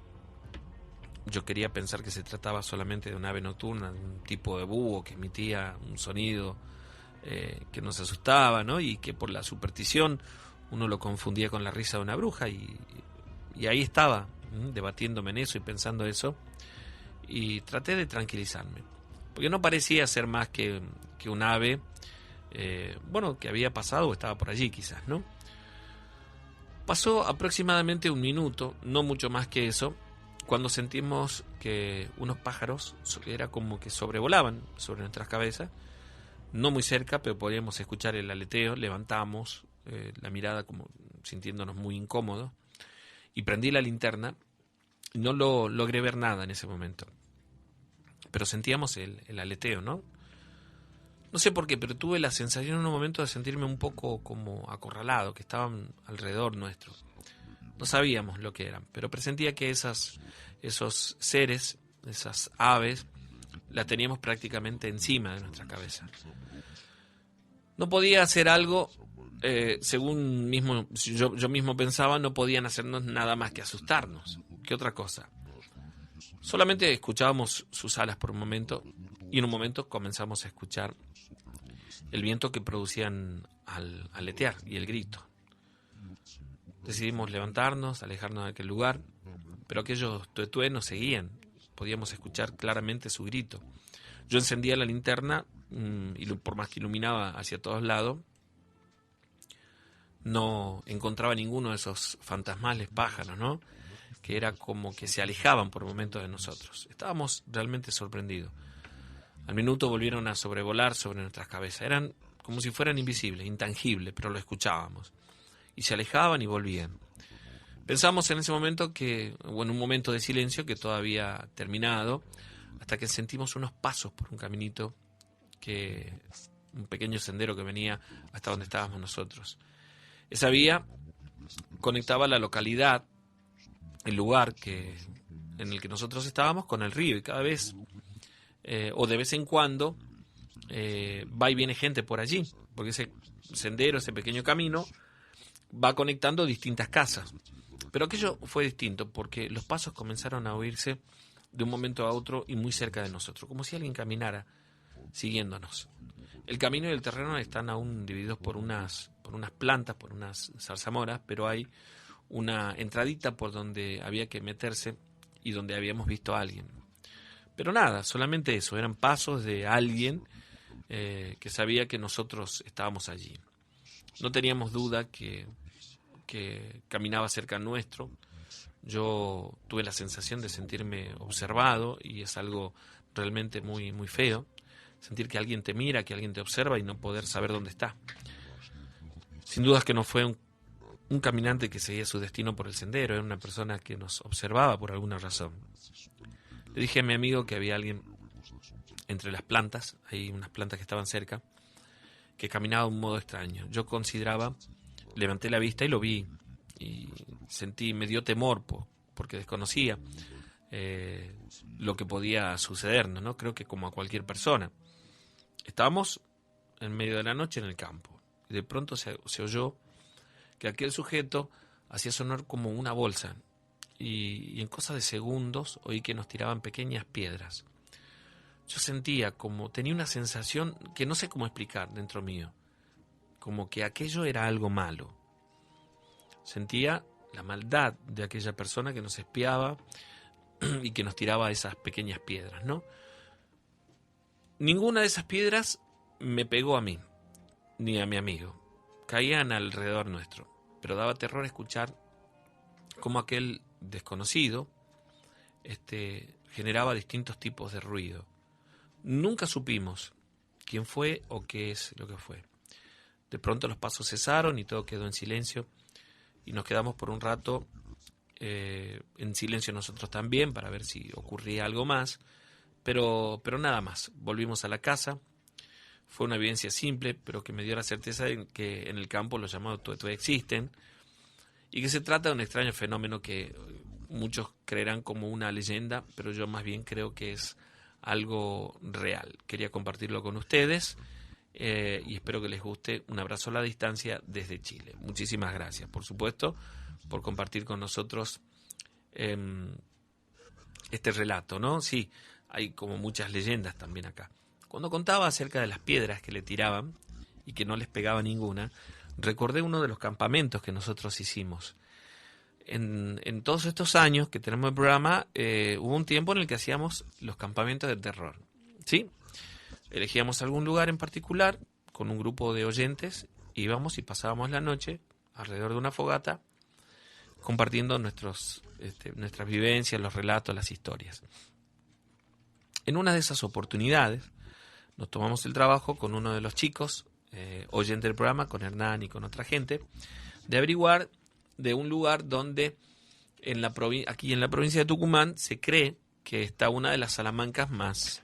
Yo quería pensar que se trataba solamente de un ave nocturna, de un tipo de búho que emitía un sonido que nos asustaba, ¿no? Y que por la superstición uno lo confundía con la risa de una bruja, y ahí estaba, debatiéndome en eso y pensando eso, y traté de tranquilizarme, porque no parecía ser más que un ave, que había pasado o estaba por allí quizás, ¿no? Pasó aproximadamente un minuto, no mucho más que eso, cuando sentimos que unos pájaros era como que sobrevolaban sobre nuestras cabezas, no muy cerca, pero podíamos escuchar el aleteo. Levantamos la mirada como sintiéndonos muy incómodos, y prendí la linterna. No logré ver nada en ese momento, pero sentíamos el aleteo, ¿no? No sé por qué, pero tuve la sensación en un momento de sentirme un poco como acorralado, que estaban alrededor nuestro. No sabíamos lo que eran, pero presentía que esos seres, esas aves, la teníamos prácticamente encima de nuestra cabeza. No podía hacer algo, según yo mismo pensaba, no podían hacernos nada más que asustarnos. ¿Qué otra cosa? Solamente escuchábamos sus alas por un momento, y en un momento comenzamos a escuchar el viento que producían al aletear y el grito. Decidimos levantarnos, alejarnos de aquel lugar, pero aquellos tuetués nos seguían. Podíamos escuchar claramente su grito. Yo encendía la linterna, y por más que iluminaba hacia todos lados, no encontraba ninguno de esos fantasmales pájaros, ¿no? Que era como que se alejaban por momentos de nosotros. Estábamos realmente sorprendidos. Al minuto volvieron a sobrevolar sobre nuestras cabezas. Eran como si fueran invisibles, intangibles, pero lo escuchábamos. Y se alejaban y volvían. Pensamos en ese momento en un momento de silencio que todo había terminado, hasta que sentimos unos pasos por un caminito, un pequeño sendero que venía hasta donde estábamos nosotros. Esa vía conectaba la localidad, el lugar en el que nosotros estábamos, con el río, y cada vez, o de vez en cuando, va y viene gente por allí, porque ese sendero, ese pequeño camino, va conectando distintas casas. Pero aquello fue distinto, porque los pasos comenzaron a oírse de un momento a otro y muy cerca de nosotros, como si alguien caminara siguiéndonos. El camino y el terreno están aún divididos por unas plantas, por unas zarzamoras, pero hay una entradita por donde había que meterse y donde habíamos visto a alguien. Pero nada, solamente eso, eran pasos de alguien que sabía que nosotros estábamos allí. No teníamos duda que caminaba cerca nuestro. Yo tuve la sensación de sentirme observado, y es algo realmente muy, muy feo, sentir que alguien te mira, que alguien te observa y no poder saber dónde está. Sin dudas que no fue un caminante que seguía su destino por el sendero, era una persona que nos observaba por alguna razón. Le dije a mi amigo que había alguien entre las plantas, hay unas plantas que estaban cerca, que caminaba de un modo extraño. Yo levanté la vista y lo vi, y me dio temor porque desconocía lo que podía sucedernos, ¿no? Creo que como a cualquier persona. Estábamos en medio de la noche en el campo. Y de pronto se oyó que aquel sujeto hacía sonar como una bolsa. Y en cosa de segundos oí que nos tiraban pequeñas piedras. Yo sentía tenía una sensación que no sé cómo explicar dentro mío. Como que aquello era algo malo. Sentía la maldad de aquella persona que nos espiaba y que nos tiraba esas pequeñas piedras, ¿no? Ninguna de esas piedras me pegó a mí, ni a mi amigo. Caían alrededor nuestro, pero daba terror escuchar cómo aquel desconocido generaba distintos tipos de ruido. Nunca supimos quién fue o qué es lo que fue. De pronto los pasos cesaron y todo quedó en silencio, y nos quedamos por un rato en silencio nosotros también para ver si ocurría algo más, pero nada más. Volvimos a la casa. Fue una evidencia simple, pero que me dio la certeza de que en el campo los llamados todavía existen y que se trata de un extraño fenómeno que muchos creerán como una leyenda, pero yo más bien creo que es algo real. Quería compartirlo con ustedes y espero que les guste. Un abrazo a la distancia desde Chile. Muchísimas gracias, por supuesto, por compartir con nosotros este relato, ¿no? Sí, hay como muchas leyendas también acá. Cuando contaba acerca de las piedras que le tiraban y que no les pegaba ninguna, recordé uno de los campamentos que nosotros hicimos. En todos estos años que tenemos el programa, hubo un tiempo en el que hacíamos los campamentos de terror, ¿sí? Elegíamos algún lugar en particular con un grupo de oyentes, íbamos y pasábamos la noche alrededor de una fogata compartiendo nuestras vivencias, los relatos, las historias. En una de esas oportunidades nos tomamos el trabajo con uno de los chicos, oyente del programa, con Hernán y con otra gente, de averiguar de un lugar donde aquí en la provincia de Tucumán se cree que está una de las salamancas más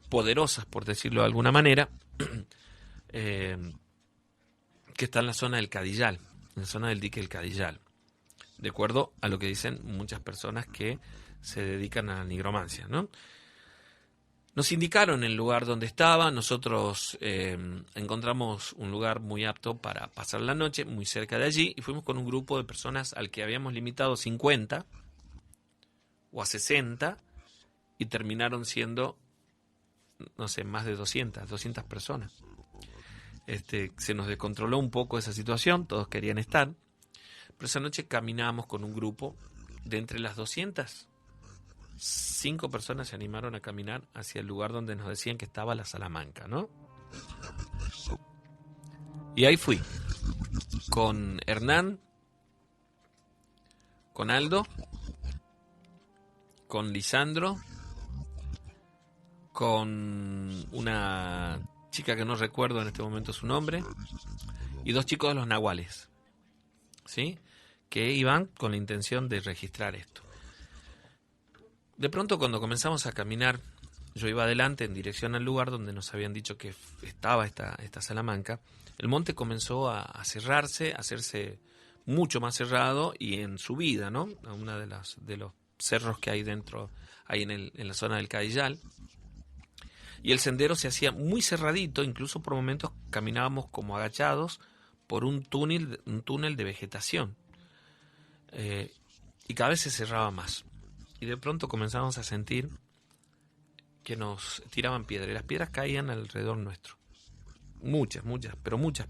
poderosas, por decirlo de alguna manera, que está en la zona del Cadillal, en la zona del dique del Cadillal, de acuerdo a lo que dicen muchas personas que se dedican a la nigromancia, ¿no? Nos indicaron el lugar donde estaba. Nosotros encontramos un lugar muy apto para pasar la noche, muy cerca de allí, y fuimos con un grupo de personas al que habíamos limitado 50 o a 60, y terminaron siendo, no sé, más de 200 personas. Se nos descontroló un poco esa situación, todos querían estar, pero esa noche caminábamos con un grupo de entre las 200. 5 personas se animaron a caminar hacia el lugar donde nos decían que estaba la Salamanca, ¿no? Y ahí fui, con Hernán, con Aldo, con Lisandro, con una chica que no recuerdo en este momento su nombre, y 2 chicos de los Nahuales, ¿sí? Que iban con la intención de registrar esto. De pronto, cuando comenzamos a caminar, yo iba adelante en dirección al lugar donde nos habían dicho que estaba esta Salamanca. El monte comenzó a cerrarse, a hacerse mucho más cerrado y en subida, ¿no? A una de los cerros que hay dentro, ahí en la zona del Cadillal. Y el sendero se hacía muy cerradito, incluso por momentos caminábamos como agachados por un túnel de vegetación. Y cada vez se cerraba más. Y de pronto comenzamos a sentir que nos tiraban piedras. Y las piedras caían alrededor nuestro. Muchas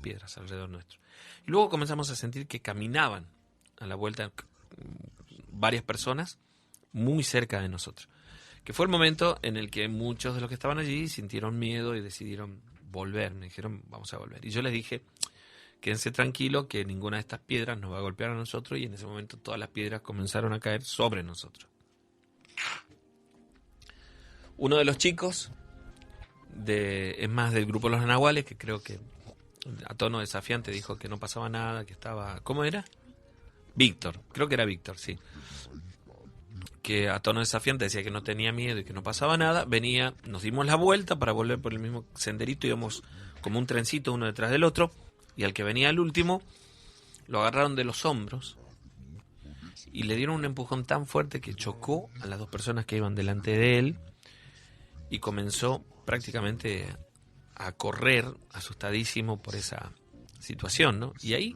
piedras alrededor nuestro. Y luego comenzamos a sentir que caminaban a la vuelta varias personas muy cerca de nosotros. Que fue el momento en el que muchos de los que estaban allí sintieron miedo y decidieron volver. Me dijeron, vamos a volver. Y yo les dije, quédense tranquilos, que ninguna de estas piedras nos va a golpear a nosotros. Y en ese momento todas las piedras comenzaron a caer sobre nosotros. Uno de los chicos, es más del grupo de los Nahuales, que creo que a tono desafiante dijo que no pasaba nada, que estaba... ¿Cómo era? Víctor, creo que era Víctor, sí. Que a tono desafiante decía que no tenía miedo y que no pasaba nada. Venía, nos dimos la vuelta para volver por el mismo senderito, íbamos como un trencito uno detrás del otro, y al que venía al último lo agarraron de los hombros y le dieron un empujón tan fuerte que chocó a las 2 personas que iban delante de él y comenzó prácticamente a correr asustadísimo por esa situación, ¿no? Y ahí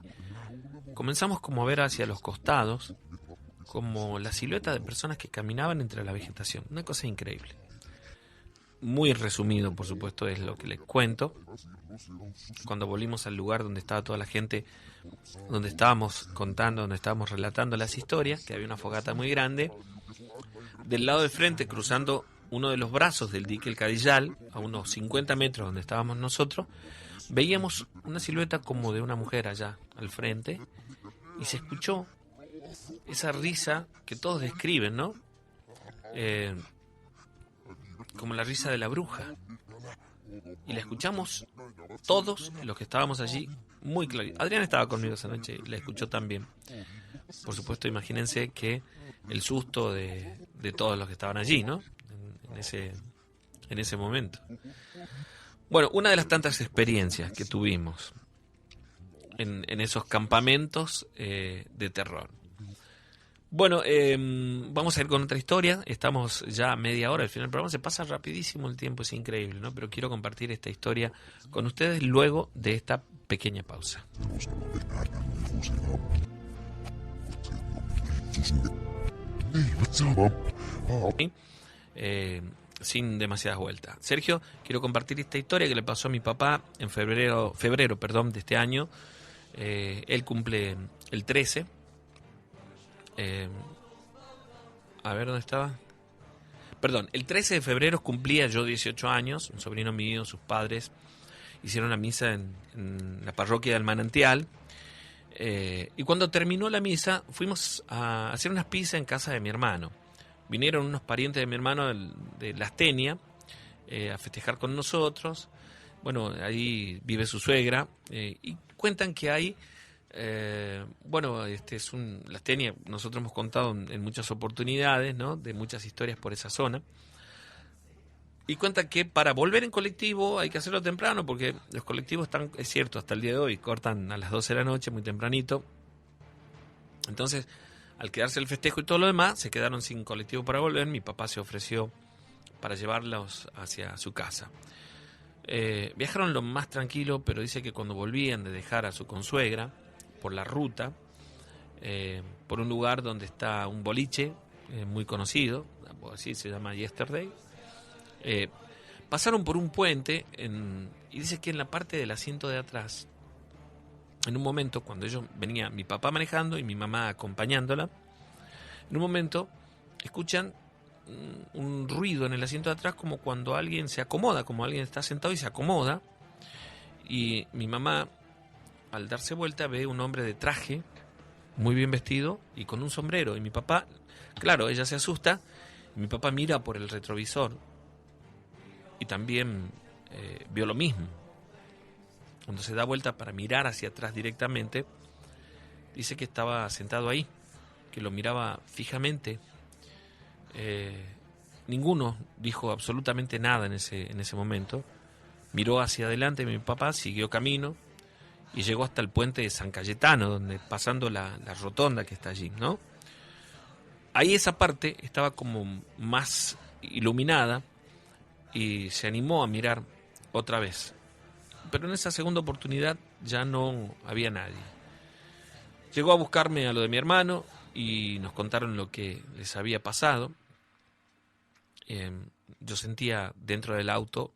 comenzamos como a ver hacia los costados como la silueta de personas que caminaban entre la vegetación. Una cosa increíble. Muy resumido, por supuesto, es lo que les cuento. Cuando volvimos al lugar donde estaba toda la gente, donde estábamos contando, donde estábamos relatando las historias, que había una fogata muy grande, del lado de frente, cruzando uno de los brazos del dique El Cadillal, a unos 50 metros donde estábamos nosotros, veíamos una silueta como de una mujer allá al frente, y se escuchó esa risa que todos describen, ¿no? Como la risa de la bruja. Y la escuchamos todos los que estábamos allí muy clarito. Adrián estaba conmigo esa noche y la escuchó también. Por supuesto, imagínense que el susto de todos los que estaban allí, ¿no? En ese momento. Bueno, una de las tantas experiencias que tuvimos en esos campamentos de terror. Bueno, vamos a ir con otra historia. Estamos ya a media hora. Al final del programa se pasa rapidísimo el tiempo, es increíble, ¿no? Pero quiero compartir esta historia con ustedes luego de esta pequeña pausa. Sin demasiadas vueltas. Sergio, quiero compartir esta historia que le pasó a mi papá en febrero de este año. Él cumple el 13. A ver, ¿dónde estaba? Perdón, el 13 de febrero cumplía yo 18 años, un sobrino mío, sus padres hicieron la misa en la parroquia del Manantial, y cuando terminó la misa fuimos a hacer unas pizzas en casa de mi hermano. Vinieron unos parientes de mi hermano de La Astenia a festejar con nosotros. Bueno, ahí vive su suegra, y cuentan que hay La Astenia, nosotros hemos contado en muchas oportunidades, ¿no? De muchas historias por esa zona. Y cuentan que para volver en colectivo hay que hacerlo temprano, porque los colectivos están, es cierto, hasta el día de hoy, cortan a las 12 de la noche, muy tempranito. Entonces, al quedarse el festejo y todo lo demás, se quedaron sin colectivo para volver. Mi papá se ofreció para llevarlos hacia su casa. Viajaron lo más tranquilo, pero dice que cuando volvían de dejar a su consuegra, por la ruta, por un lugar donde está un boliche muy conocido, así se llama Yesterday, pasaron por un puente y dice que en la parte del asiento de atrás, en un momento, cuando venía mi papá manejando y mi mamá acompañándola, en un momento escuchan un ruido en el asiento de atrás, como cuando alguien se acomoda, como alguien está sentado y se acomoda, y mi mamá, al darse vuelta, ve un hombre de traje, muy bien vestido y con un sombrero. Y mi papá, claro, ella se asusta. Y mi papá mira por el retrovisor y también vio lo mismo. Cuando se da vuelta para mirar hacia atrás directamente, dice que estaba sentado ahí, que lo miraba fijamente. Ninguno dijo absolutamente nada en ese momento. Miró hacia adelante, mi papá siguió camino y llegó hasta el puente de San Cayetano, donde pasando la rotonda que está allí, ¿no? Ahí esa parte estaba como más iluminada y se animó a mirar otra vez. Pero en esa segunda oportunidad ya no había nadie. Llegó a buscarme a lo de mi hermano y nos contaron lo que les había pasado. Yo sentía dentro del auto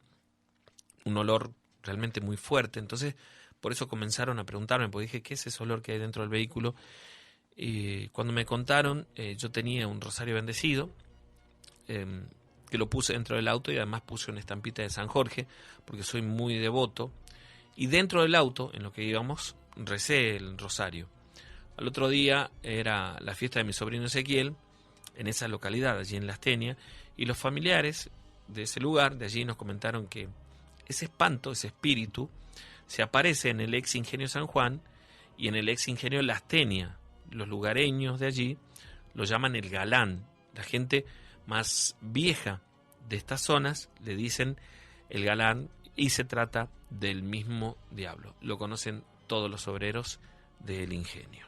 un olor realmente muy fuerte, entonces por eso comenzaron a preguntarme, porque dije, ¿qué es ese olor que hay dentro del vehículo? Y cuando me contaron, yo tenía un rosario bendecido, que lo puse dentro del auto y además puse una estampita de San Jorge, porque soy muy devoto, y dentro del auto, en lo que íbamos, recé el rosario. Al otro día era la fiesta de mi sobrino Ezequiel, en esa localidad, allí en La Astenia, y los familiares de ese lugar, de allí nos comentaron que ese espanto, ese espíritu, se aparece en el ex ingenio San Juan y en el ex ingenio La Astenia. Los lugareños de allí lo llaman el galán. La gente más vieja de estas zonas le dicen el galán y se trata del mismo diablo. Lo conocen todos los obreros del ingenio.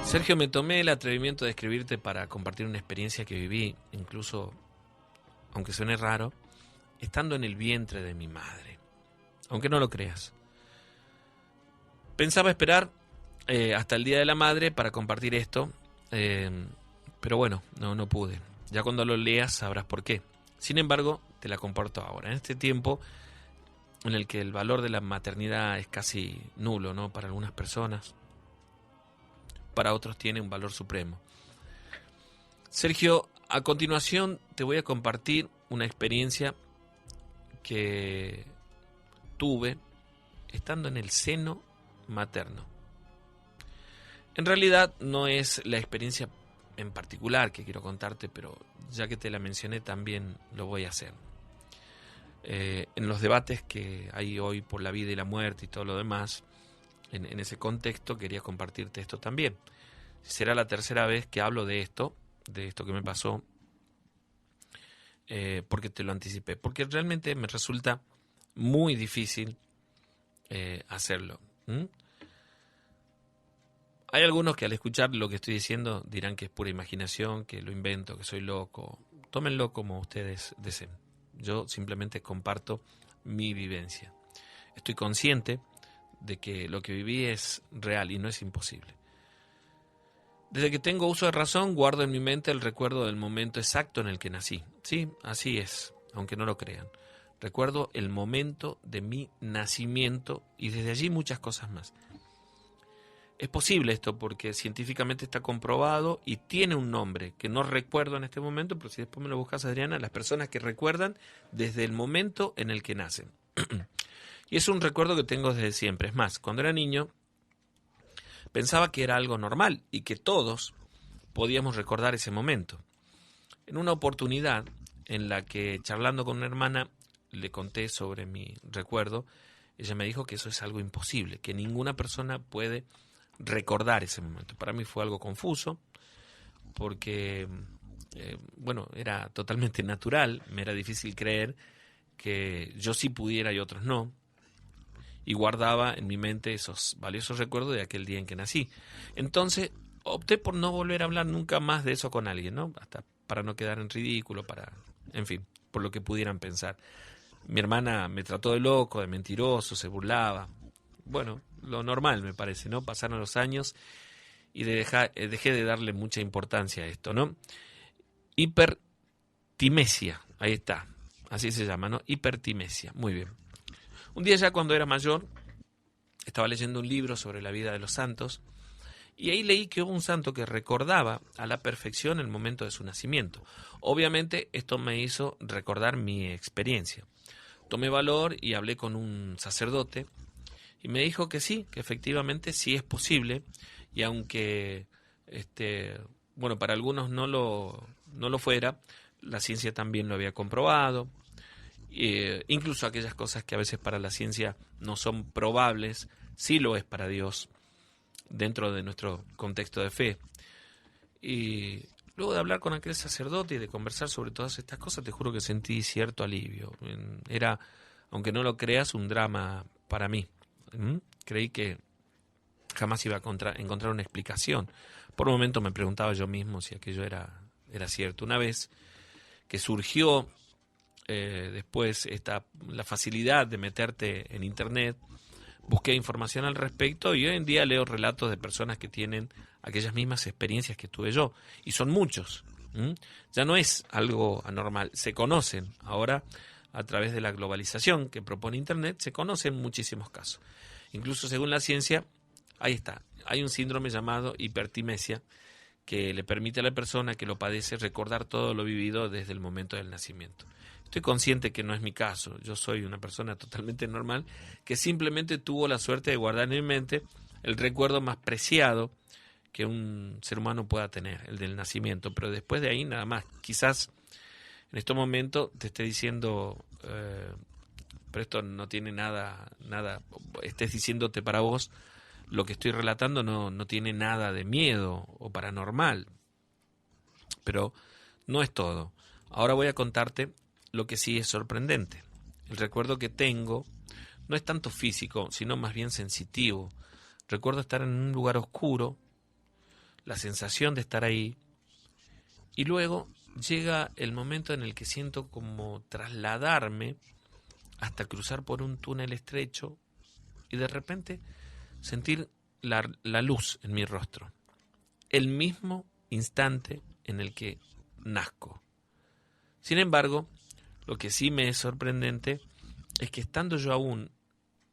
Sergio, me tomé el atrevimiento de escribirte para compartir una experiencia que viví, incluso, aunque suene raro, estando en el vientre de mi madre. Aunque no lo creas. Pensaba esperar hasta el Día de la Madre para compartir esto, pero bueno, no pude. Ya cuando lo leas sabrás por qué. Sin embargo, te la comparto ahora. En este tiempo en el que el valor de la maternidad es casi nulo, ¿no? Para algunas personas, para otros tiene un valor supremo. Sergio, a continuación te voy a compartir una experiencia que tuve estando en el seno materno. En realidad no es la experiencia en particular que quiero contarte, pero ya que te la mencioné también lo voy a hacer. En los debates que hay hoy por la vida y la muerte y todo lo demás, en ese contexto quería compartirte esto también. Será la tercera vez que hablo de esto que me pasó, porque te lo anticipé, porque realmente me resulta muy difícil hacerlo. Hay algunos que al escuchar lo que estoy diciendo dirán que es pura imaginación, que lo invento, que soy loco. Tómenlo como ustedes deseen. Yo simplemente comparto mi vivencia. Estoy consciente de que lo que viví es real y no es imposible. Desde que tengo uso de razón, guardo en mi mente el recuerdo del momento exacto en el que nací. Sí, así es, aunque no lo crean. Recuerdo el momento de mi nacimiento y desde allí muchas cosas más. Es posible esto porque científicamente está comprobado y tiene un nombre que no recuerdo en este momento, pero si después me lo buscas, Adriana, las personas que recuerdan desde el momento en el que nacen. Y es un recuerdo que tengo desde siempre. Es más, cuando era niño pensaba que era algo normal y que todos podíamos recordar ese momento. En una oportunidad en la que charlando con una hermana le conté sobre mi recuerdo, ella me dijo que eso es algo imposible, que ninguna persona puede recordar ese momento. Para mí fue algo confuso porque, era totalmente natural, me era difícil creer que yo sí pudiera y otros no, y guardaba en mi mente esos valiosos recuerdos de aquel día en que nací. Entonces opté por no volver a hablar nunca más de eso con alguien, ¿no? Hasta para no quedar en ridículo, en fin, por lo que pudieran pensar. Mi hermana me trató de loco, de mentiroso, se burlaba. Bueno, lo normal me parece, ¿no? Pasaron los años y dejé de darle mucha importancia a esto, ¿no? Hipertimesia, ahí está, así se llama, ¿no? Hipertimesia, muy bien. Un día ya cuando era mayor, estaba leyendo un libro sobre la vida de los santos y ahí leí que hubo un santo que recordaba a la perfección el momento de su nacimiento. Obviamente esto me hizo recordar mi experiencia. Tomé valor y hablé con un sacerdote y me dijo que sí, que efectivamente sí es posible y aunque para algunos no lo fuera, la ciencia también lo había comprobado. Incluso aquellas cosas que a veces para la ciencia no son probables, sí lo es para Dios dentro de nuestro contexto de fe. Y luego de hablar con aquel sacerdote y de conversar sobre todas estas cosas, te juro que sentí cierto alivio. Era, aunque no lo creas, un drama para mí. Creí que jamás iba a encontrar una explicación. Por un momento me preguntaba yo mismo si aquello era cierto. Una vez que surgió después la facilidad de meterte en internet, busqué información al respecto y hoy en día leo relatos de personas que tienen aquellas mismas experiencias que tuve yo, y son muchos. Ya no es algo anormal, se conocen ahora a través de la globalización que propone internet, se conocen muchísimos casos. Incluso según la ciencia, ahí está, hay un síndrome llamado hipertimesia que le permite a la persona que lo padece recordar todo lo vivido desde el momento del nacimiento. Estoy consciente que no es mi caso, yo soy una persona totalmente normal que simplemente tuvo la suerte de guardar en mi mente el recuerdo más preciado que un ser humano pueda tener, el del nacimiento, pero después de ahí nada más. Quizás en este momento te esté diciendo, pero esto no tiene nada, estés diciéndote para vos, lo que estoy relatando no tiene nada de miedo o paranormal, pero no es todo. Ahora voy a contarte lo que sí es sorprendente. El recuerdo que tengo no es tanto físico, sino más bien sensitivo. Recuerdo estar en un lugar oscuro, la sensación de estar ahí, y luego llega el momento en el que siento como trasladarme hasta cruzar por un túnel estrecho y de repente sentir la luz en mi rostro. El mismo instante en el que nazco. Sin embargo, lo que sí me es sorprendente es que estando yo aún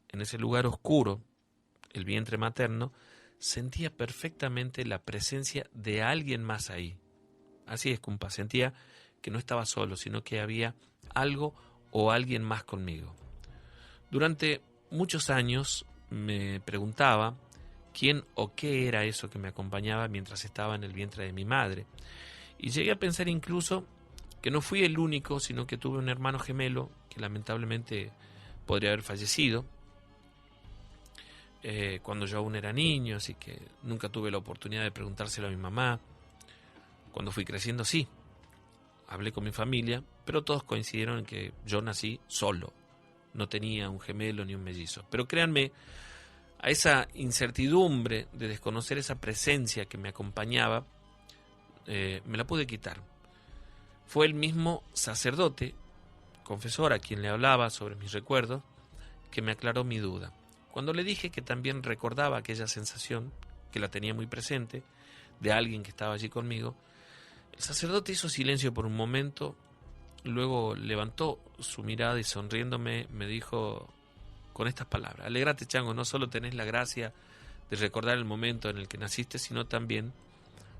en ese lugar oscuro, el vientre materno, sentía perfectamente la presencia de alguien más ahí. Así es, compa, sentía que no estaba solo, sino que había algo o alguien más conmigo. Durante muchos años me preguntaba quién o qué era eso que me acompañaba mientras estaba en el vientre de mi madre. Y llegué a pensar incluso que no fui el único, sino que tuve un hermano gemelo que lamentablemente podría haber fallecido cuando yo aún era niño, así que nunca tuve la oportunidad de preguntárselo a mi mamá. Cuando fui creciendo, sí, hablé con mi familia, pero todos coincidieron en que yo nací solo, no tenía un gemelo ni un mellizo. Pero créanme, a esa incertidumbre de desconocer esa presencia que me acompañaba, me la pude quitar. Fue el mismo sacerdote, confesor a quien le hablaba sobre mis recuerdos, que me aclaró mi duda. Cuando le dije que también recordaba aquella sensación, que la tenía muy presente, de alguien que estaba allí conmigo, el sacerdote hizo silencio por un momento, luego levantó su mirada y sonriéndome me dijo con estas palabras: alégrate, chango, no solo tenés la gracia de recordar el momento en el que naciste, sino también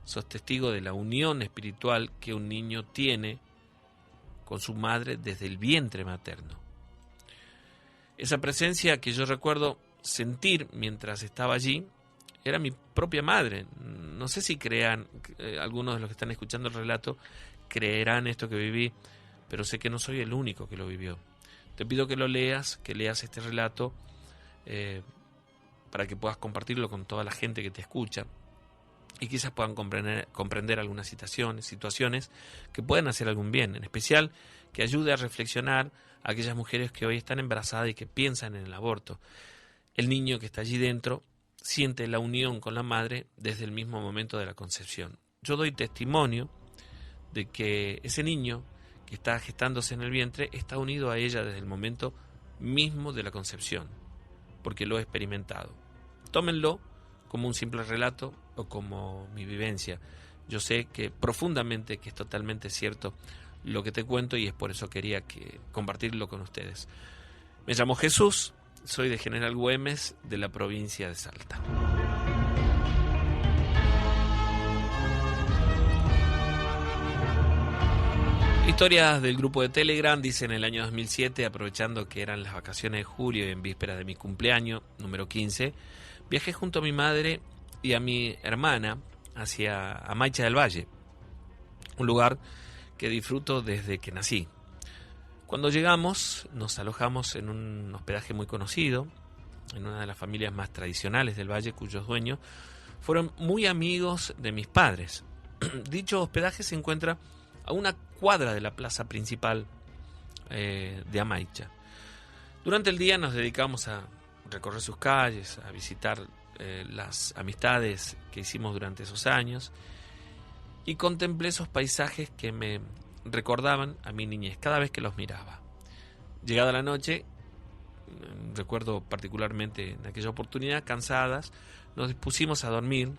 sos testigo de la unión espiritual que un niño tiene con su madre desde el vientre materno. Esa presencia que yo recuerdo sentir mientras estaba allí era mi propia madre. No sé si crean, algunos de los que están escuchando el relato creerán esto que viví, pero sé que no soy el único que lo vivió. Te pido que lo leas, que leas este relato para que puedas compartirlo con toda la gente que te escucha y quizás puedan comprender algunas situaciones que pueden hacer algún bien, en especial que ayude a reflexionar a aquellas mujeres que hoy están embarazadas y que piensan en el aborto. El niño que está allí dentro siente la unión con la madre desde el mismo momento de la concepción. Yo doy testimonio de que ese niño que está gestándose en el vientre está unido a ella desde el momento mismo de la concepción, porque lo he experimentado. Tómenlo como un simple relato o como mi vivencia. Yo sé que profundamente que es totalmente cierto lo que te cuento y es por eso quería compartirlo con ustedes. Me llamo Jesús, soy de General Güemes, de la provincia de Salta. Historias del grupo de Telegram, dice: en el año 2007, aprovechando que eran las vacaciones de julio y en víspera de mi cumpleaños, número 15, viajé junto a mi madre y a mi hermana hacia Amaicha del Valle, un lugar que disfruto desde que nací. Cuando llegamos, nos alojamos en un hospedaje muy conocido, en una de las familias más tradicionales del valle, cuyos dueños fueron muy amigos de mis padres. Dicho hospedaje se encuentra a una cuadra de la plaza principal de Amaicha. Durante el día nos dedicamos a recorrer sus calles, a visitar las amistades que hicimos durante esos años y contemplé esos paisajes que me recordaban a mi niñez cada vez que los miraba. Llegada la noche, recuerdo particularmente en aquella oportunidad, cansadas, nos dispusimos a dormir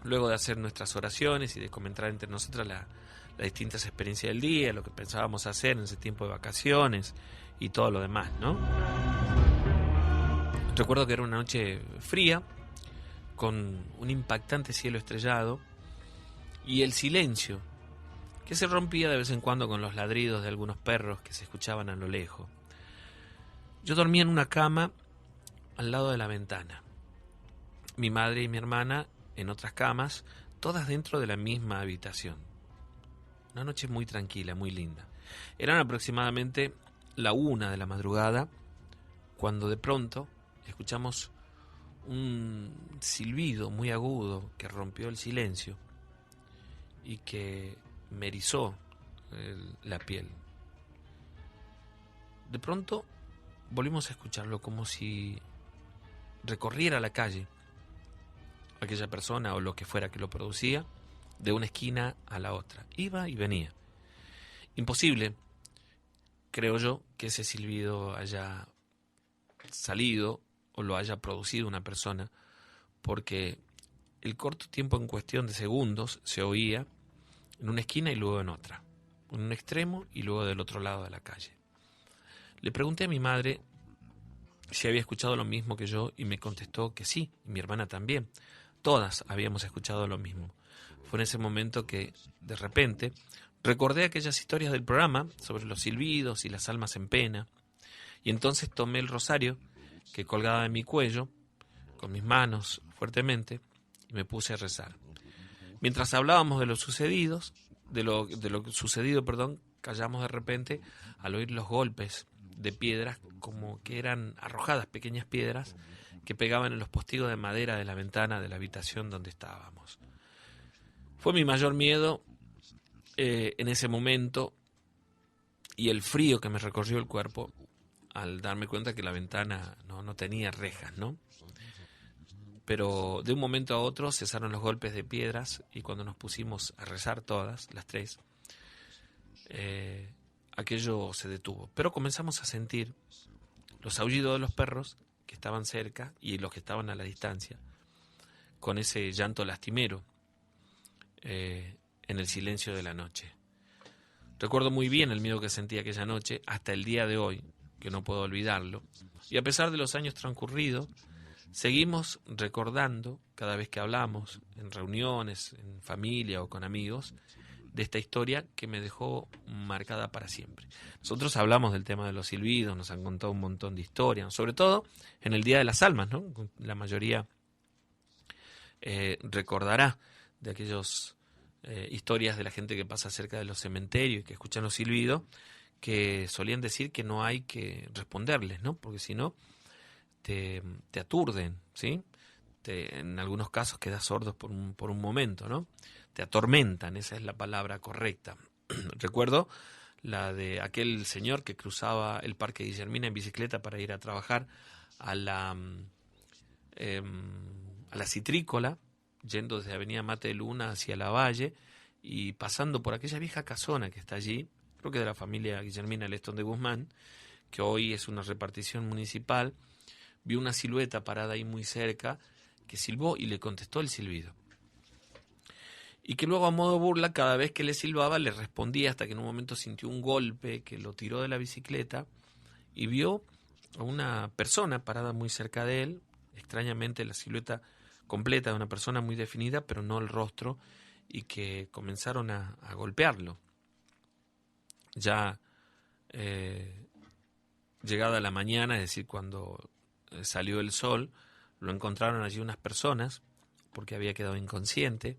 luego de hacer nuestras oraciones y de comentar entre nosotras las distintas experiencias del día, lo que pensábamos hacer en ese tiempo de vacaciones y todo lo demás, ¿no? Recuerdo que era una noche fría, con un impactante cielo estrellado y el silencio que se rompía de vez en cuando con los ladridos de algunos perros que se escuchaban a lo lejos. Yo dormía en una cama al lado de la ventana. Mi madre y mi hermana en otras camas, todas dentro de la misma habitación. Una noche muy tranquila, muy linda. Eran aproximadamente la 1 de la madrugada cuando de pronto escuchamos un silbido muy agudo que rompió el silencio y que me erizó la piel. De pronto volvimos a escucharlo como si recorriera la calle aquella persona o lo que fuera que lo producía de una esquina a la otra. Iba y venía. Imposible, creo yo, que ese silbido haya salido o lo haya producido una persona, porque el corto tiempo en cuestión de segundos se oía en una esquina y luego en otra, en un extremo y luego del otro lado de la calle. Le pregunté a mi madre si había escuchado lo mismo que yo y me contestó que sí, y mi hermana también. Todas habíamos escuchado lo mismo. Fue en ese momento que, de repente, recordé aquellas historias del programa sobre los silbidos y las almas en pena, y entonces tomé el rosario que colgaba de mi cuello, con mis manos fuertemente, y me puse a rezar. Mientras hablábamos de lo sucedido, callamos de repente al oír los golpes de piedras, como que eran arrojadas pequeñas piedras que pegaban en los postigos de madera de la ventana de la habitación donde estábamos. Fue mi mayor miedo en ese momento, y el frío que me recorrió el cuerpo al darme cuenta que la ventana no tenía rejas, ¿no? Pero de un momento a otro cesaron los golpes de piedras, y cuando nos pusimos a rezar todas, las tres, aquello se detuvo. Pero comenzamos a sentir los aullidos de los perros que estaban cerca y los que estaban a la distancia, con ese llanto lastimero en el silencio de la noche. Recuerdo muy bien el miedo que sentí aquella noche, hasta el día de hoy, que no puedo olvidarlo. Y a pesar de los años transcurridos, seguimos recordando, cada vez que hablamos, en reuniones, en familia o con amigos, de esta historia que me dejó marcada para siempre. Nosotros hablamos del tema de los silbidos, nos han contado un montón de historias, sobre todo en el Día de las Almas, ¿no? La mayoría recordará de aquellas historias de la gente que pasa cerca de los cementerios y que escuchan los silbidos, que solían decir que no hay que responderles, ¿no? Porque si no, te aturden, ¿sí? En algunos casos quedas sordos por un momento, ¿no? Te atormentan, esa es la palabra correcta. Recuerdo la de aquel señor que cruzaba el Parque Guillermina en bicicleta para ir a trabajar a la Citrícola, yendo desde Avenida Mate de Luna hacia la Valle y pasando por aquella vieja casona que está allí, creo que de la familia Guillermina Lestón de Guzmán, que hoy es una repartición municipal. Vio una silueta parada ahí muy cerca que silbó y le contestó el silbido. Y que luego, a modo de burla, cada vez que le silbaba le respondía, hasta que en un momento sintió un golpe que lo tiró de la bicicleta y vio a una persona parada muy cerca de él, extrañamente la silueta completa de una persona muy definida, pero no el rostro, y que comenzaron a golpearlo. Ya llegada la mañana, es decir, cuando salió el sol, lo encontraron allí unas personas, porque había quedado inconsciente,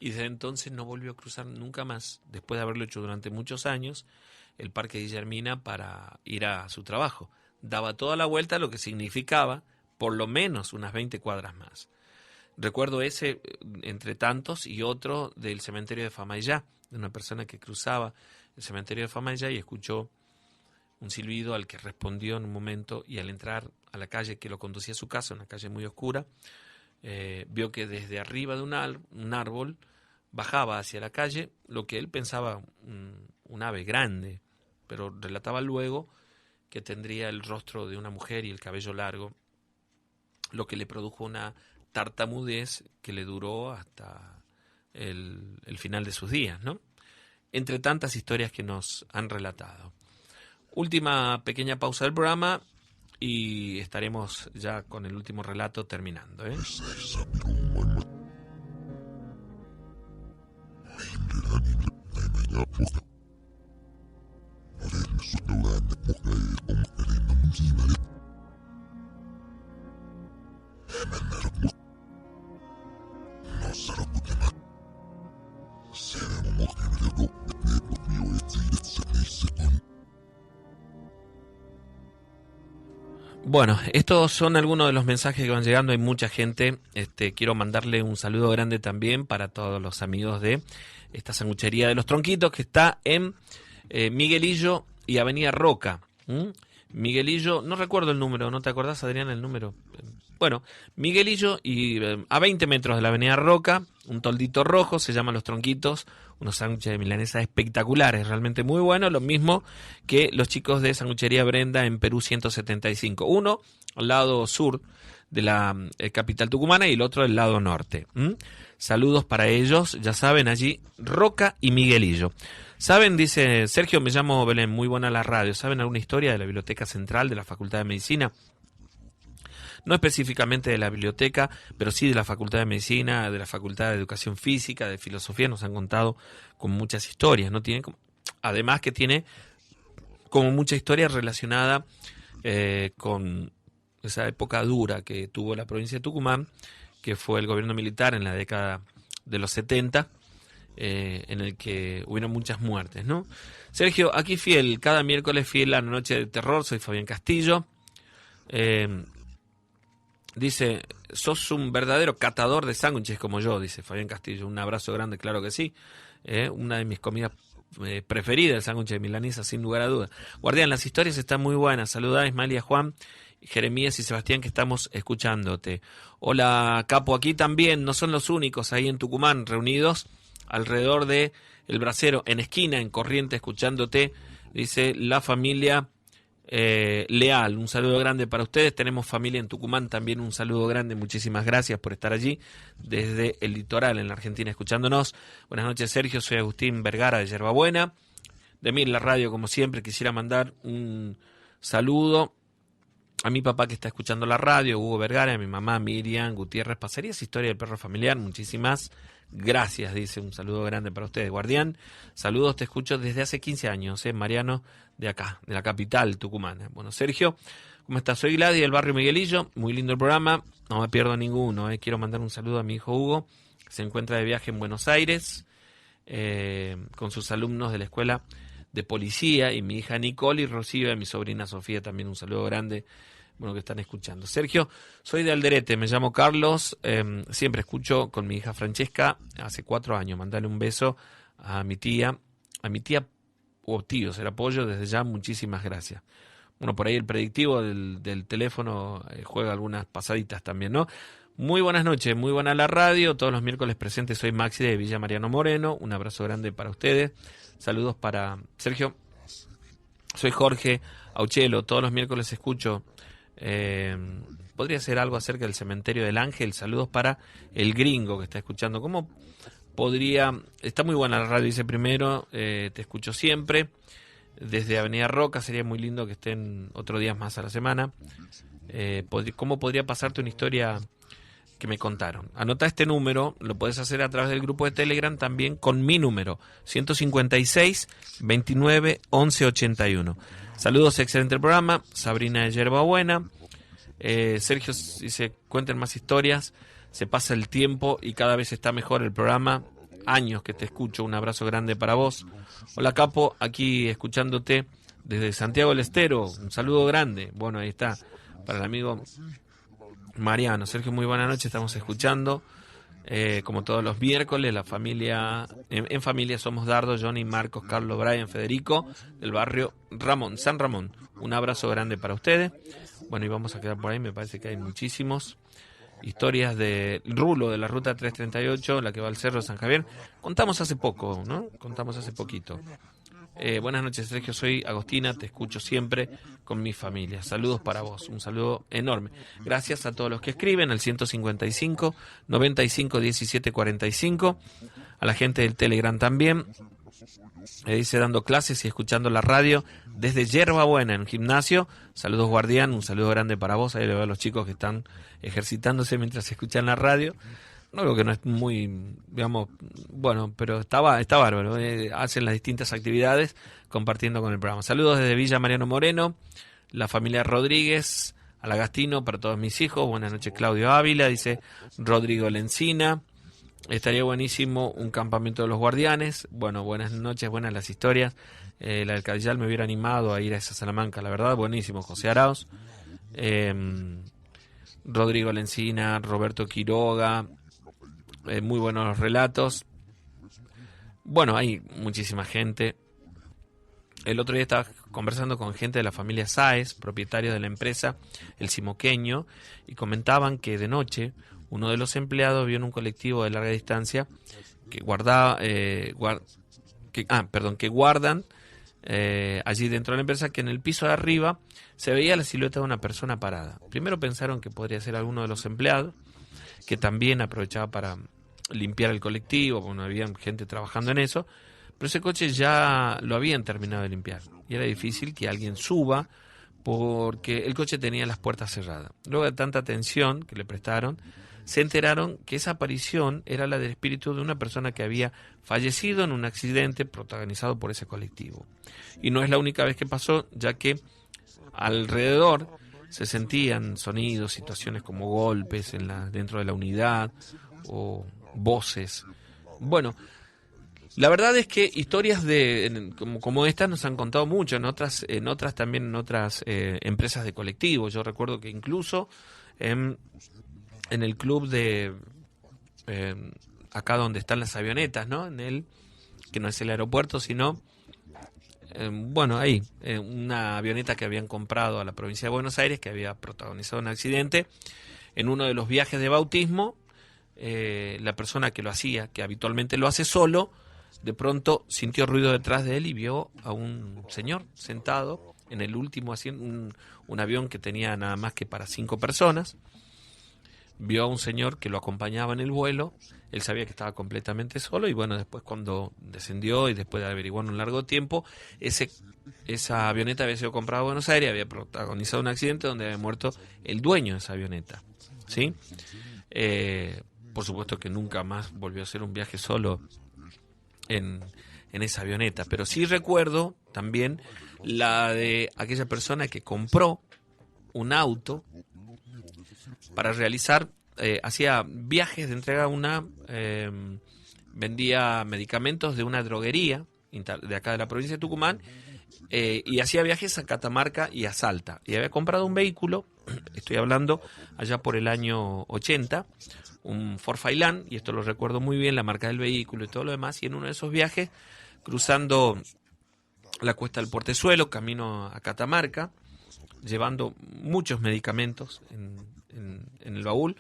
y desde entonces no volvió a cruzar nunca más, después de haberlo hecho durante muchos años, el Parque Guillermina para ir a su trabajo. Daba toda la vuelta, lo que significaba por lo menos unas 20 cuadras más. Recuerdo ese entre tantos y otro del cementerio de Famaillá, de una persona que cruzaba el cementerio de Famaillá y escuchó un silbido al que respondió en un momento, y al entrar a la calle que lo conducía a su casa, una calle muy oscura, vio que desde arriba de un árbol bajaba hacia la calle lo que él pensaba un ave grande, pero relataba luego que tendría el rostro de una mujer y el cabello largo, lo que le produjo una tartamudez que le duró hasta el final de sus días, ¿no? Entre tantas historias que nos han relatado. Última pequeña pausa del programa y estaremos ya con el último relato terminando, ¿eh? Bueno, estos son algunos de los mensajes que van llegando. Hay mucha gente. Quiero mandarle un saludo grande también para todos los amigos de esta sanguchería de Los Tronquitos, que está en Miguelillo y Avenida Roca. Miguelillo, no recuerdo el número, ¿no te acordás, Adrián, el número? Bueno, Miguelillo y a 20 metros de la avenida Roca, un toldito rojo, se llaman Los Tronquitos, unos sándwiches de milanesa espectaculares, realmente muy buenos, lo mismo que los chicos de Sanguchería Brenda en Perú 175. Uno al lado sur de la capital tucumana y el otro del lado norte. Saludos para ellos, ya saben, allí Roca y Miguelillo. ¿Saben? Dice Sergio, me llamo Belén, muy buena la radio. ¿Saben alguna historia de la Biblioteca Central de la Facultad de Medicina? No específicamente de la biblioteca, pero sí de la Facultad de Medicina, de la Facultad de Educación Física, de Filosofía, nos han contado con muchas historias, ¿no? Además que tiene como mucha historia relacionada con esa época dura que tuvo la provincia de Tucumán, que fue el gobierno militar en la década de los 70, en el que hubieron muchas muertes, ¿no? Sergio, aquí fiel, cada miércoles fiel a la noche de terror, soy Fabián Castillo. Dice, sos un verdadero catador de sándwiches como yo, dice Fabián Castillo. Un abrazo grande, claro que sí. Una de mis comidas preferidas, el sándwich de milanesa, sin lugar a dudas. Guardián, las historias están muy buenas. Saludá a Ismael y a Juan, Jeremías y Sebastián, que estamos escuchándote. Hola, Capo, aquí también. No son los únicos ahí en Tucumán, reunidos alrededor de El Brasero, en esquina, en Corriente, escuchándote. Dice la familia Leal, un saludo grande para ustedes. Tenemos familia en Tucumán también, un saludo grande, muchísimas gracias por estar allí desde el litoral en la Argentina escuchándonos. Buenas noches, Sergio, soy Agustín Vergara de Yerbabuena, de Mir la radio como siempre. Quisiera mandar un saludo a mi papá que está escuchando la radio, Hugo Vergara, a mi mamá Miriam Gutiérrez. ¿Pasarías historia del perro familiar? Muchísimas gracias, dice, un saludo grande para ustedes. Guardián, saludos, te escucho desde hace 15 años, Mariano, de acá, de la capital tucumana. Bueno, Sergio, ¿cómo estás? Soy Gladys del barrio Miguelillo, muy lindo el programa, no me pierdo ninguno. Quiero mandar un saludo a mi hijo Hugo, que se encuentra de viaje en Buenos Aires, con sus alumnos de la escuela de policía, y mi hija Nicole y Rocío, y a mi sobrina Sofía, también un saludo grande, bueno, que están escuchando. Sergio, soy de Alderete, me llamo Carlos, siempre escucho con mi hija Francesca, hace 4 años. Mandale un beso a mi tía o tío, será Pollo, desde ya, muchísimas gracias. Bueno, por ahí el predictivo del teléfono juega algunas pasaditas también, ¿no? Muy buenas noches, muy buena la radio, todos los miércoles presentes, soy Maxi de Villa Mariano Moreno, un abrazo grande para ustedes, saludos para Sergio, soy Jorge Auchelo, todos los miércoles escucho, podría ser algo acerca del cementerio del Ángel, saludos para el gringo que está escuchando, ¿cómo podría? Está muy buena la radio, dice primero, te escucho siempre, desde Avenida Roca, sería muy lindo que estén otros días más a la semana. ¿Cómo podría pasarte una historia que me contaron? Anota este número, lo puedes hacer a través del grupo de Telegram también con mi número, 156 29 11 81. Saludos, excelente programa, Sabrina de Yerbabuena. Sergio dice, cuenten más historias, se pasa el tiempo y cada vez está mejor el programa, años que te escucho, un abrazo grande para vos. Hola Capo, aquí escuchándote desde Santiago del Estero, un saludo grande. Bueno, ahí está, para el amigo Mariano. Sergio, muy buena noche, estamos escuchando, como todos los miércoles, la familia, en familia somos Dardo, Johnny, Marcos, Carlos, Brian, Federico, del barrio San Ramón. Un abrazo grande para ustedes. Bueno, y vamos a quedar por ahí, me parece que hay muchísimos historias de Rulo, de la ruta 338, la que va al Cerro de San Javier. Contamos hace poco, ¿no? Contamos hace poquito. Buenas noches, Sergio, soy Agostina, te escucho siempre con mi familia. Saludos para vos, un saludo enorme. Gracias a todos los que escriben al 155 95 17 45, a la gente del Telegram también. Dice, dando clases y escuchando la radio desde Yerbabuena, en un gimnasio. Saludos, Guardián, un saludo grande para vos. Ahí le veo a los chicos que están ejercitándose mientras escuchan la radio. No creo que no es muy, digamos, bueno, pero está bárbaro. Hacen las distintas actividades compartiendo con el programa. Saludos desde Villa Mariano Moreno, la familia Rodríguez, a la Gastino, para todos mis hijos. Buenas noches, Claudio Ávila, dice Rodrigo Lencina. Estaría buenísimo un campamento de los guardianes. Bueno, buenas noches, buenas las historias. La del Cadillal me hubiera animado a ir a esa Salamanca, la verdad, buenísimo. José Arauz, Rodrigo Lencina, Roberto Quiroga, muy buenos los relatos. Bueno, hay muchísima gente. El otro día estaba conversando con gente de la familia Sáez, propietario de la empresa El Cimoqueño, y comentaban que de noche uno de los empleados vio en un colectivo de larga distancia que guardan allí dentro de la empresa, que en el piso de arriba se veía la silueta de una persona parada. Primero pensaron que podría ser alguno de los empleados, que también aprovechaba para limpiar el colectivo, porque no había gente trabajando en eso, pero ese coche ya lo habían terminado de limpiar y era difícil que alguien suba porque el coche tenía las puertas cerradas. Luego de tanta atención que le prestaron, se enteraron que esa aparición era la del espíritu de una persona que había fallecido en un accidente protagonizado por ese colectivo. Y no es la única vez que pasó, ya que alrededor se sentían sonidos, situaciones como golpes dentro de la unidad o voces. Bueno, la verdad es que historias como estas nos han contado mucho en otras empresas de colectivos. Yo recuerdo que incluso en el club de acá donde están las avionetas, ¿no? Que no es el aeropuerto, sino ahí, una avioneta que habían comprado a la provincia de Buenos Aires, que había protagonizado un accidente. En uno de los viajes de bautismo, la persona que lo hacía, que habitualmente lo hace solo, de pronto sintió ruido detrás de él y vio a un señor sentado en el último asiento, un avión que tenía nada más que para 5 personas. Vio a un señor que lo acompañaba en el vuelo. Él sabía que estaba completamente solo y bueno, después cuando descendió y después de averiguar un largo tiempo, esa avioneta había sido comprada en Buenos Aires, había protagonizado un accidente donde había muerto el dueño de esa avioneta, ¿sí? Por supuesto que nunca más volvió a hacer un viaje solo en esa avioneta, pero sí recuerdo también la de aquella persona que compró un auto para realizar, hacía viajes de entrega vendía medicamentos de una droguería de acá de la provincia de Tucumán, y hacía viajes a Catamarca y a Salta. Y había comprado un vehículo, estoy hablando allá por el año 80, un Ford Fayland, y esto lo recuerdo muy bien, la marca del vehículo y todo lo demás, y en uno de esos viajes, cruzando la cuesta del Portezuelo, camino a Catamarca, llevando muchos medicamentos en el baúl.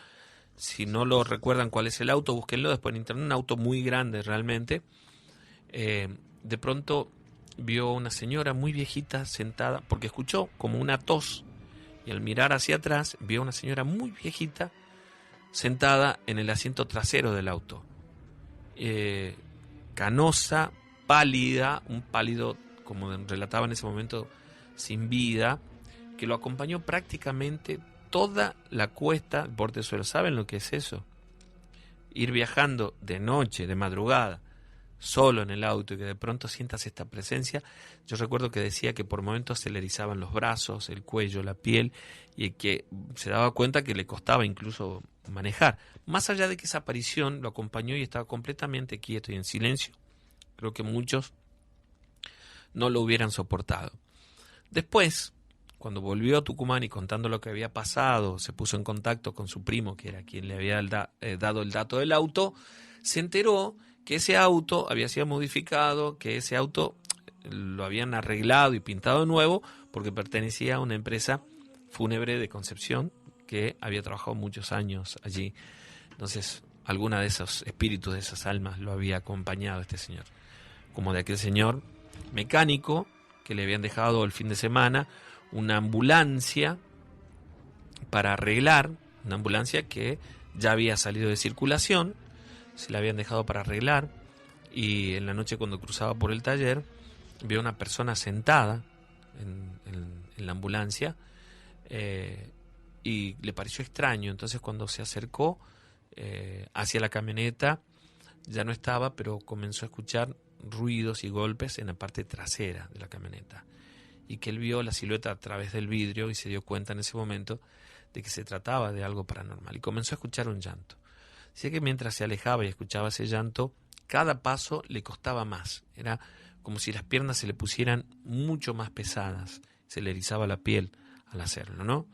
Si no lo recuerdan cuál es el auto, búsquenlo después en internet, un auto muy grande realmente. De pronto vio una señora muy viejita sentada, porque escuchó como una tos, y al mirar hacia atrás vio una señora muy viejita sentada en el asiento trasero del auto, canosa, pálida, un pálido, como relataba en ese momento, sin vida, que lo acompañó prácticamente toda la cuesta del Portezuelo. ¿Saben lo que es eso? Ir viajando de noche, de madrugada, solo en el auto, y que de pronto sientas esta presencia. Yo recuerdo que decía que por momentos se le erizaban los brazos, el cuello, la piel, y que se daba cuenta que le costaba incluso manejar. Más allá de que esa aparición lo acompañó y estaba completamente quieto y en silencio, creo que muchos no lo hubieran soportado. Después, cuando volvió a Tucumán y contando lo que había pasado, se puso en contacto con su primo, que era quien le había dado el dato del auto, se enteró que ese auto había sido modificado, que ese auto lo habían arreglado y pintado de nuevo porque pertenecía a una empresa fúnebre de Concepción que había trabajado muchos años allí. Entonces, alguna de esos espíritus, de esas almas, lo había acompañado este señor. Como de aquel señor mecánico que le habían dejado el fin de semana una ambulancia para arreglar, una ambulancia que ya había salido de circulación, se la habían dejado para arreglar, y en la noche cuando cruzaba por el taller vio una persona sentada en la ambulancia, y le pareció extraño. Entonces cuando se acercó hacia la camioneta, ya no estaba, pero comenzó a escuchar ruidos y golpes en la parte trasera de la camioneta, y que él vio la silueta a través del vidrio y se dio cuenta en ese momento de que se trataba de algo paranormal, y comenzó a escuchar un llanto. Decía que mientras se alejaba y escuchaba ese llanto, cada paso le costaba más, era como si las piernas se le pusieran mucho más pesadas, se le erizaba la piel al hacerlo, ¿no?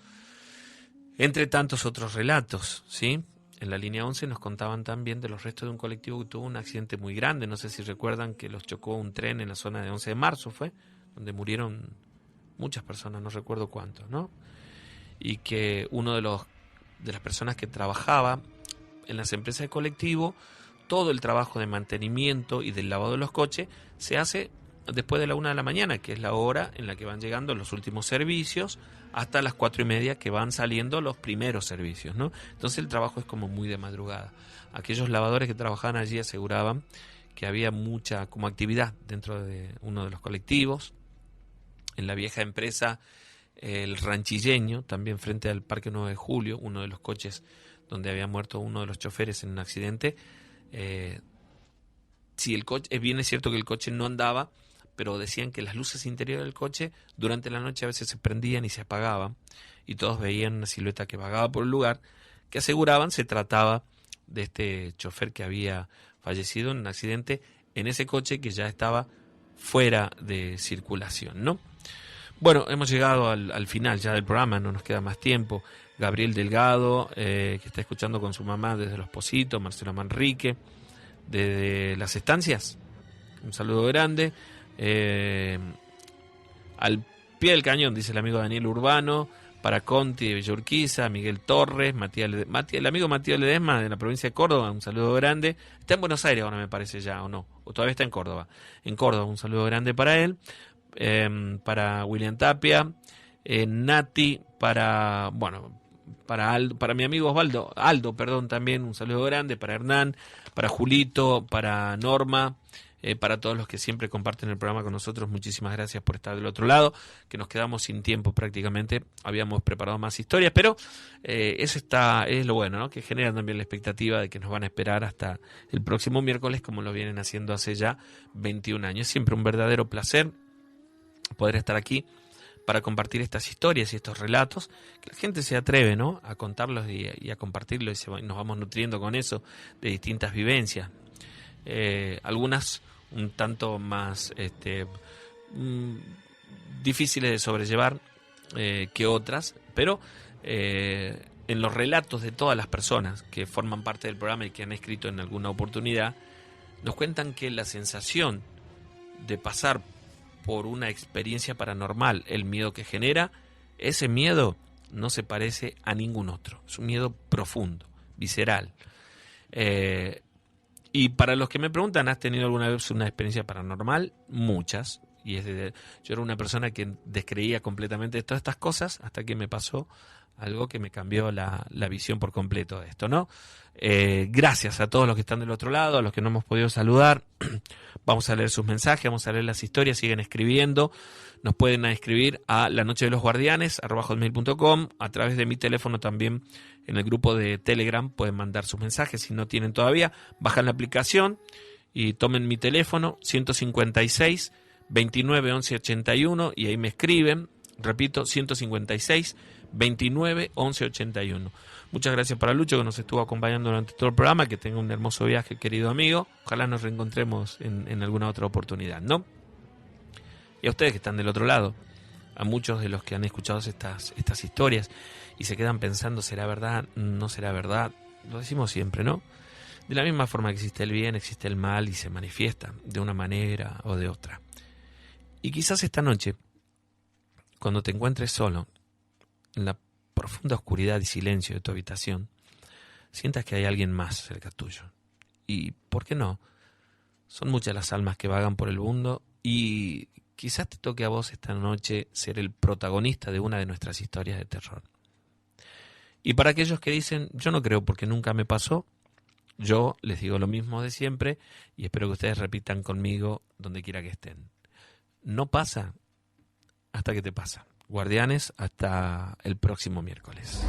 Entre tantos otros relatos, ¿sí? En la línea 11 nos contaban también de los restos de un colectivo que tuvo un accidente muy grande. No sé si recuerdan que los chocó un tren en la zona de 11 de marzo, fue, donde murieron muchas personas, no recuerdo cuántos, ¿no? Y que uno de las personas que trabajaba en las empresas de colectivo, todo el trabajo de mantenimiento y del lavado de los coches se hace después de la 1 de la mañana, que es la hora en la que van llegando los últimos servicios, hasta las 4:30 que van saliendo los primeros servicios, ¿no? Entonces el trabajo es como muy de madrugada. Aquellos lavadores que trabajaban allí aseguraban que había mucha como actividad dentro de uno de los colectivos. En la vieja empresa El Ranchilleño, también frente al Parque 9 de Julio, uno de los coches donde había muerto uno de los choferes en un accidente. Sí, el coche, bien es cierto que el coche no andaba, pero decían que las luces interiores del coche durante la noche a veces se prendían y se apagaban, y todos veían una silueta que vagaba por el lugar, que aseguraban se trataba de este chofer que había fallecido en un accidente en ese coche que ya estaba fuera de circulación, ¿no? Bueno, hemos llegado al final ya del programa, no nos queda más tiempo. Gabriel Delgado, que está escuchando con su mamá desde Los Positos, Marcelo Manrique, desde Las Estancias, un saludo grande. Al pie del cañón, dice el amigo Daniel Urbano, para Conti de Villa Urquiza, Miguel Torres, el amigo Matías Ledesma de la provincia de Córdoba, un saludo grande. Está en Buenos Aires ahora, me parece ya, o no, o todavía está en Córdoba. En Córdoba, un saludo grande para él. Para William Tapia, Nati, para mi amigo Aldo, también un saludo grande, para Hernán, para Julito, para Norma, para todos los que siempre comparten el programa con nosotros. Muchísimas gracias por estar del otro lado, que nos quedamos sin tiempo prácticamente. Habíamos preparado más historias, pero eso es lo bueno, ¿no? Que genera también la expectativa de que nos van a esperar hasta el próximo miércoles, como lo vienen haciendo hace ya 21 años. Siempre un verdadero placer poder estar aquí para compartir estas historias y estos relatos, que la gente se atreve, ¿no?, a contarlos y a compartirlos, y nos vamos nutriendo con eso de distintas vivencias. Algunas un tanto más difíciles de sobrellevar que otras, pero en los relatos de todas las personas que forman parte del programa y que han escrito en alguna oportunidad, nos cuentan que la sensación de pasar por una experiencia paranormal, el miedo que genera, ese miedo no se parece a ningún otro. Es un miedo profundo, visceral. Y para los que me preguntan, ¿has tenido alguna vez una experiencia paranormal? Muchas. Yo era una persona que descreía completamente de todas estas cosas hasta que me pasó algo que me cambió la visión por completo de esto, ¿no? Gracias a todos los que están del otro lado, a los que no hemos podido saludar. Vamos a leer sus mensajes, vamos a leer las historias, siguen escribiendo. Nos pueden escribir a lanochedelosguardianes@hotmail.com, a través de mi teléfono también en el grupo de Telegram pueden mandar sus mensajes. Si no tienen todavía, bajan la aplicación y tomen mi teléfono 156 29 11 81 y ahí me escriben. Repito, 156 29 11 81. Muchas gracias para Lucho, que nos estuvo acompañando durante todo el programa. Que tenga un hermoso viaje, querido amigo. Ojalá nos reencontremos en alguna otra oportunidad, ¿no? Y a ustedes que están del otro lado, a muchos de los que han escuchado estas historias y se quedan pensando, ¿será verdad? ¿No será verdad? Lo decimos siempre, ¿no? De la misma forma que existe el bien, existe el mal y se manifiesta de una manera o de otra. Y quizás esta noche, cuando te encuentres solo, en la profunda oscuridad y silencio de tu habitación, sientas que hay alguien más cerca tuyo. Y, ¿por qué no? Son muchas las almas que vagan por el mundo y quizás te toque a vos esta noche ser el protagonista de una de nuestras historias de terror. Y para aquellos que dicen, yo no creo porque nunca me pasó, yo les digo lo mismo de siempre y espero que ustedes repitan conmigo donde quiera que estén. No pasa hasta que te pasa. Guardianes, hasta el próximo miércoles.